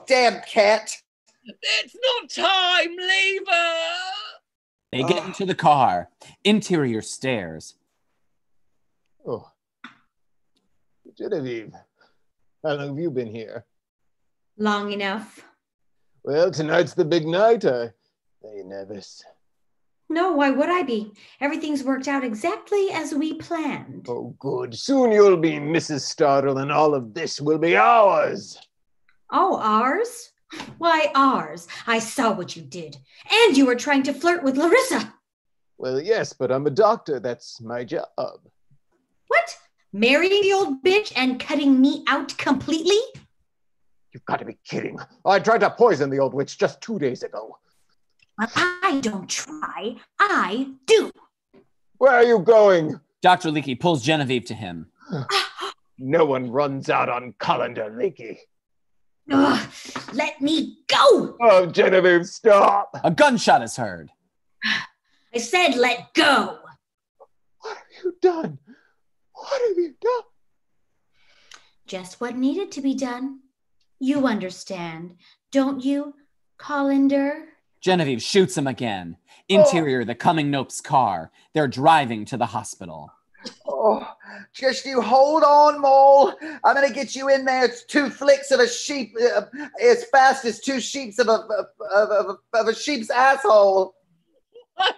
damn cat. It's not time, leave her. They get into the car. Interior stairs. Oh. Genevieve, how long have you been here? Long enough. Well, tonight's the big night. Are you nervous? No, why would I be? Everything's worked out exactly as we planned. Oh, good. Soon you'll be Mrs. Startle, and all of this will be ours. Oh, ours? Why ours? I saw what you did. And you were trying to flirt with Larissa. Well, yes, but I'm a doctor. That's my job. What? Marrying the old bitch and cutting me out completely? You've got to be kidding. I tried to poison the old witch just 2 days ago. I don't try. I do. Where are you going? Dr. Leakey pulls Genevieve to him. No one runs out on Colander Leakey. Ugh, let me go. Oh, Genevieve, stop. A gunshot is heard. I said let go. What have you done? What have you done? Just what needed to be done. You understand, don't you, Colander? Genevieve shoots him again. Interior, the Coming Nope's car. They're driving to the hospital. Oh, just you hold on, Mole. I'm going to get you in there. It's 2 flicks of a sheep as fast as 2 sheeps of a sheep's asshole. What?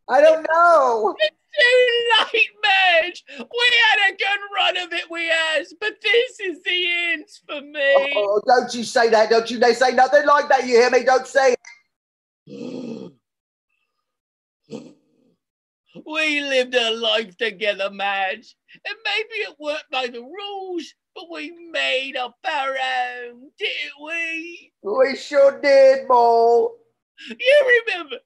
I don't know. It's too late, Madge. We had a good run of it, we has, but this is the end for me. Oh, don't you say that. Don't you say nothing like that. You hear me? Don't say it. We lived a life together, Madge, and maybe it weren't by the rules, but we made up our own, didn't we? We sure did, Mole. You remember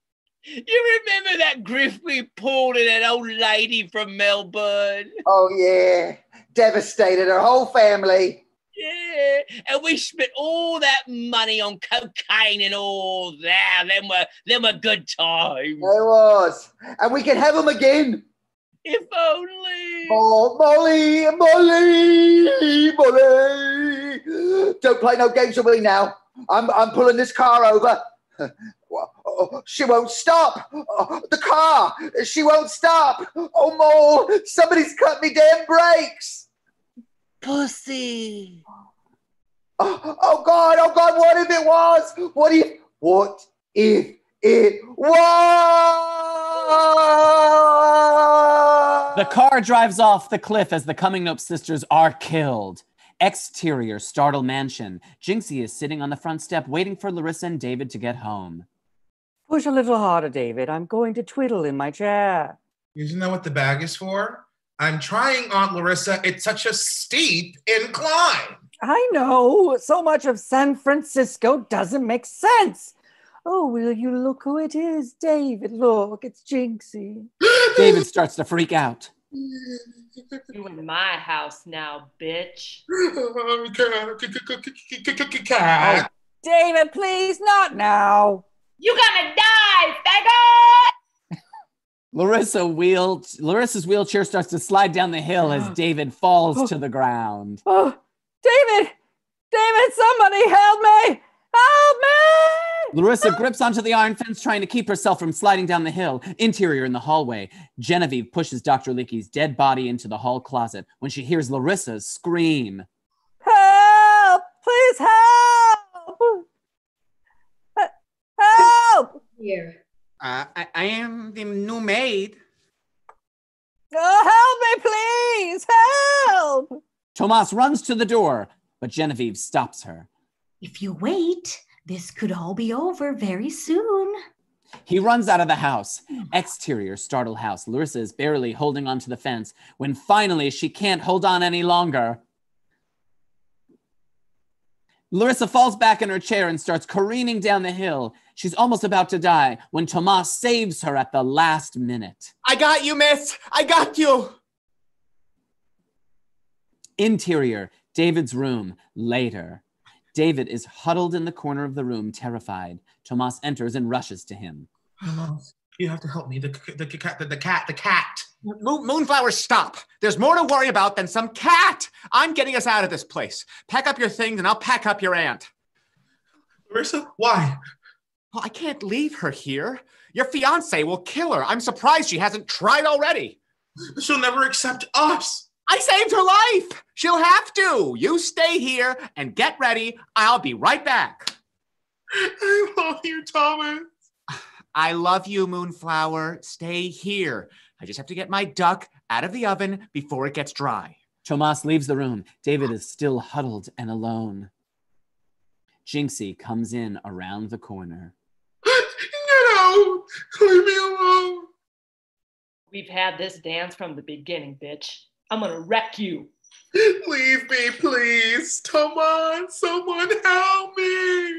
that grift we pulled in that old lady from Melbourne? Oh, yeah. Devastated her whole family. Yeah, and we spent all that money on cocaine and all that. Them were good times. It was. And we can have them again. If only. Oh, Molly. Don't play no games with me now. I'm pulling this car over. Oh, she won't stop. Oh, the car. She won't stop. Oh, Mole. Somebody's cut me damn brakes. Pussy. Oh God, what if it was? What if it was? The car drives off the cliff as the Coming Nope sisters are killed. Exterior, Startle Mansion. Jinxie is sitting on the front step waiting for Larissa and David to get home. Push a little harder, David. I'm going to twiddle in my chair. Isn't that what the bag is for? I'm trying, Aunt Larissa. It's such a steep incline. I know. So much of San Francisco doesn't make sense. Oh, will you look who it is? David, look, it's Jinxie. David starts to freak out. You in my house now, bitch. Cat. David, please, not now. You gonna die, faggot! Larissa's wheelchair starts to slide down the hill as David falls to the ground. Oh, David! David, somebody help me! Help me! Larissa grips onto the iron fence, trying to keep herself from sliding down the hill. Interior in the hallway. Genevieve pushes Dr. Leakey's dead body into the hall closet when she hears Larissa's scream. Help! Please help! Help! Here. I am the new maid. Oh, help me, please! Help! Tomas runs to the door, but Genevieve stops her. If you wait, this could all be over very soon. He runs out of the house. Exterior, Startle house. Larissa is barely holding onto the fence when finally she can't hold on any longer. Larissa falls back in her chair and starts careening down the hill. She's almost about to die when Tomas saves her at the last minute. I got you, miss. I got you. Interior, David's room. Later. David is huddled in the corner of the room, terrified. Tomas enters and rushes to him. You have to help me. The cat. Moonflower, stop. There's more to worry about than some cat. I'm getting us out of this place. Pack up your things and I'll pack up your aunt. Larissa, why? Well, I can't leave her here. Your fiance will kill her. I'm surprised she hasn't tried already. She'll never accept us. I saved her life. She'll have to. You stay here and get ready. I'll be right back. I love you, Thomas. I love you, Moonflower. Stay here. I just have to get my duck out of the oven before it gets dry. Tomas leaves the room. David is still huddled and alone. Jinxie comes in around the corner. Get out! Leave me alone. We've had this dance from the beginning, bitch. I'm gonna wreck you. Leave me, please. Thomas, someone help me.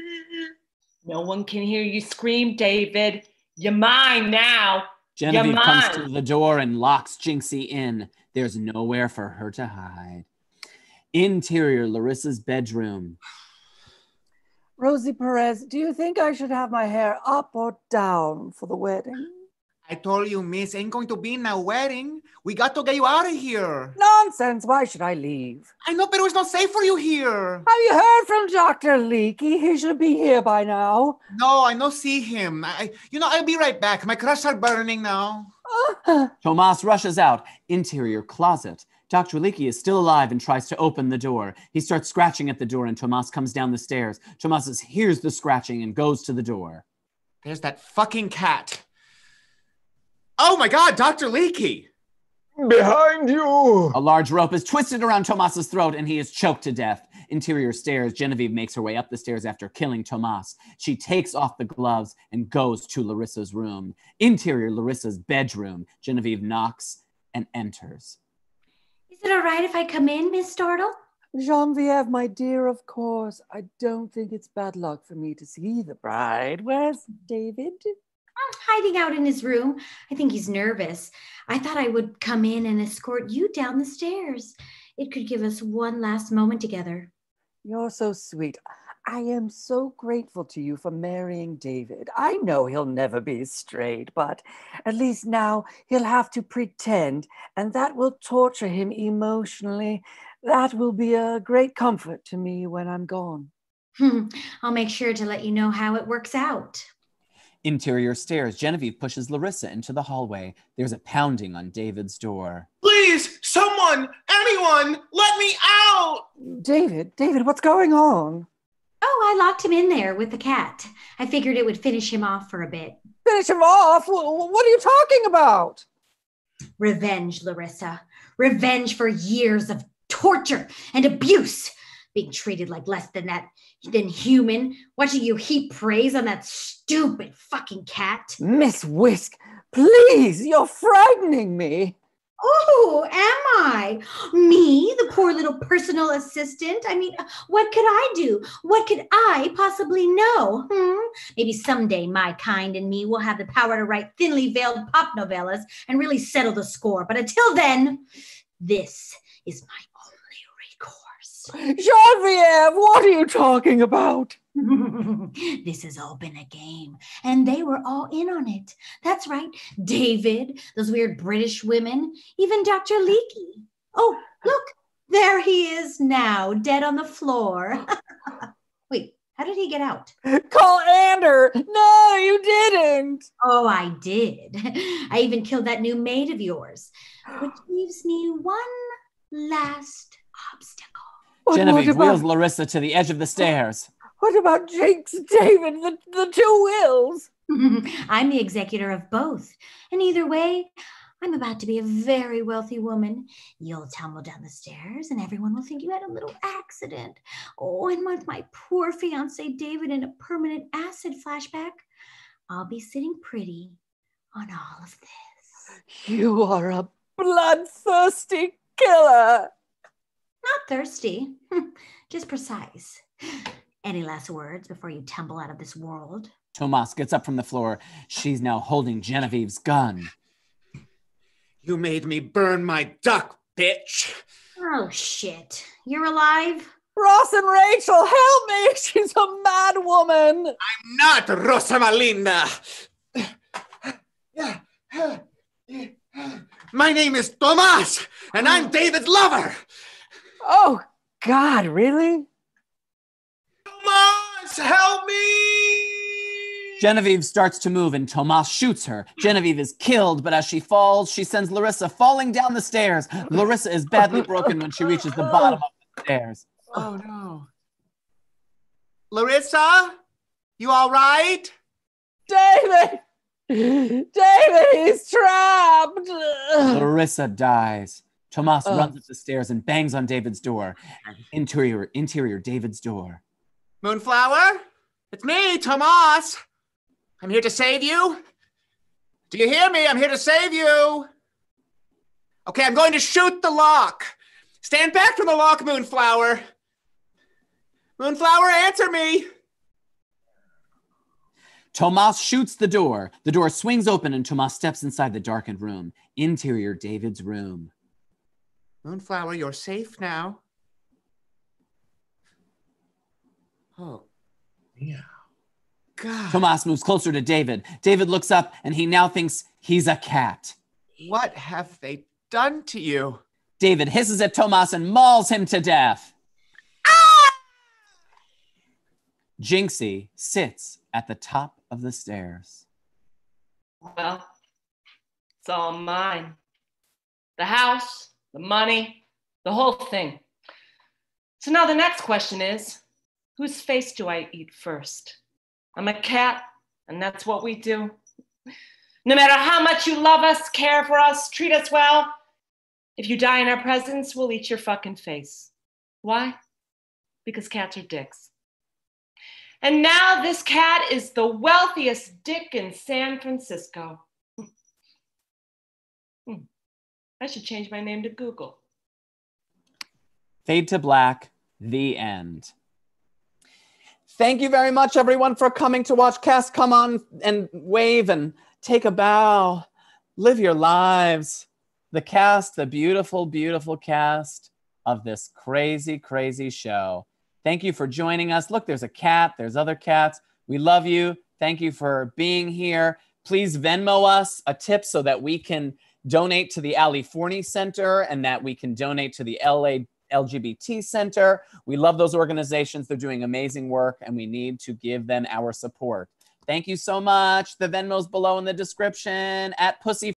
No one can hear you scream, David. You're mine now. Genevieve comes to the door and locks Jinxie in. There's nowhere for her to hide. Interior, Larissa's bedroom. Rosie Perez, do you think I should have my hair up or down for the wedding? I told you, miss, ain't going to be no wedding. We got to get you out of here. Nonsense. Why should I leave? I know, but it's not safe for you here. Have you heard from Dr. Leakey? He should be here by now. No, I no see him. I'll be right back. My crush are burning now. Tomas rushes out. Interior closet. Dr. Leakey is still alive and tries to open the door. He starts scratching at the door and Tomas comes down the stairs. Tomas hears the scratching and goes to the door. There's that fucking cat. Oh my God, Dr. Leakey! Behind you! A large rope is twisted around Tomas's throat and he is choked to death. Interior stairs. Genevieve makes her way up the stairs after killing Tomas. She takes off the gloves and goes to Larissa's room. Interior, Larissa's bedroom. Genevieve knocks and enters. Is it all right if I come in, Miss Startle? Genevieve, my dear, of course. I don't think it's bad luck for me to see the bride. Where's David? Hiding out in his room. I think he's nervous. I thought I would come in and escort you down the stairs. It could give us one last moment together. You're so sweet. I am so grateful to you for marrying David. I know he'll never be straight, but at least now he'll have to pretend, and that will torture him emotionally. That will be a great comfort to me when I'm gone. I'll make sure to let you know how it works out. Interior stairs. Genevieve pushes Larissa into the hallway. There's a pounding on David's door. Please, someone, anyone, let me out! David, what's going on? Oh, I locked him in there with the cat. I figured it would finish him off for a bit. Finish him off? What are you talking about? Revenge, Larissa. Revenge for years of torture and abuse. Being treated like less than human. Watching you heap praise on that stupid fucking cat. Miss Whisk, please, you're frightening me. Oh, am I? Me, the poor little personal assistant? I mean, what could I do? What could I possibly know? Maybe someday my kind and me will have the power to write thinly veiled pop novellas and really settle the score. But until then, this is my only recourse. Genevieve, what are you talking about? This has all been a game, and they were all in on it. That's right. David, those weird British women, even Dr. Leakey. Oh, look, there he is now, dead on the floor. Wait, how did he get out? Call Ander. No, you didn't. Oh, I did. I even killed that new maid of yours, which leaves me one last obstacle. Genevieve wheels Larissa to the edge of the stairs. What about Jake's David, the two wills? I'm the executor of both. And either way, I'm about to be a very wealthy woman. You'll tumble down the stairs and everyone will think you had a little accident. Oh, and with my poor fiancé David in a permanent acid flashback, I'll be sitting pretty on all of this. You are a bloodthirsty killer. Not thirsty, just precise. Any last words before you tumble out of this world? Tomas gets up from the floor. She's now holding Genevieve's gun. You made me burn my duck, bitch. Oh, shit. You're alive? Ross and Rachel, help me! She's a mad woman. I'm not Rosa Malinda. My name is Tomas, and I'm David's lover. Oh, God, really? Tomas, help me! Genevieve starts to move and Tomas shoots her. Genevieve is killed, but as she falls, she sends Larissa falling down the stairs. Larissa is badly broken when she reaches the bottom of the stairs. Oh, no. Larissa, you all right? David! David, he's trapped! Larissa dies. Tomas runs up the stairs and bangs on David's door. Interior David's door. Moonflower? It's me, Tomas. I'm here to save you. Do you hear me? I'm here to save you. Okay, I'm going to shoot the lock. Stand back from the lock, Moonflower. Moonflower, answer me. Tomas shoots the door. The door swings open and Tomas steps inside the darkened room. Interior David's room. Moonflower, you're safe now. Oh, yeah. God. Tomas moves closer to David. David looks up and he now thinks he's a cat. What have they done to you? David hisses at Tomas and mauls him to death. Ah! Jinxie sits at the top of the stairs. Well, it's all mine. The house, the money, the whole thing. So now the next question is, whose face do I eat first? I'm a cat, and that's what we do. No matter how much you love us, care for us, treat us well, if you die in our presence, we'll eat your fucking face. Why? Because cats are dicks. And now this cat is the wealthiest dick in San Francisco. I should change my name to Google. Fade to black, the end. Thank you very much, everyone, for coming to watch Cast. Come on and wave and take a bow. Live your lives. The cast, the beautiful, beautiful cast of this crazy, crazy show. Thank you for joining us. Look, there's a cat. There's other cats. We love you. Thank you for being here. Please Venmo us a tip so that we can donate to the Ali Forney Center and that we can donate to the LA LGBT Center. We love those organizations. They're doing amazing work and we need to give them our support. Thank you so much. The Venmo's below in the description at Pussy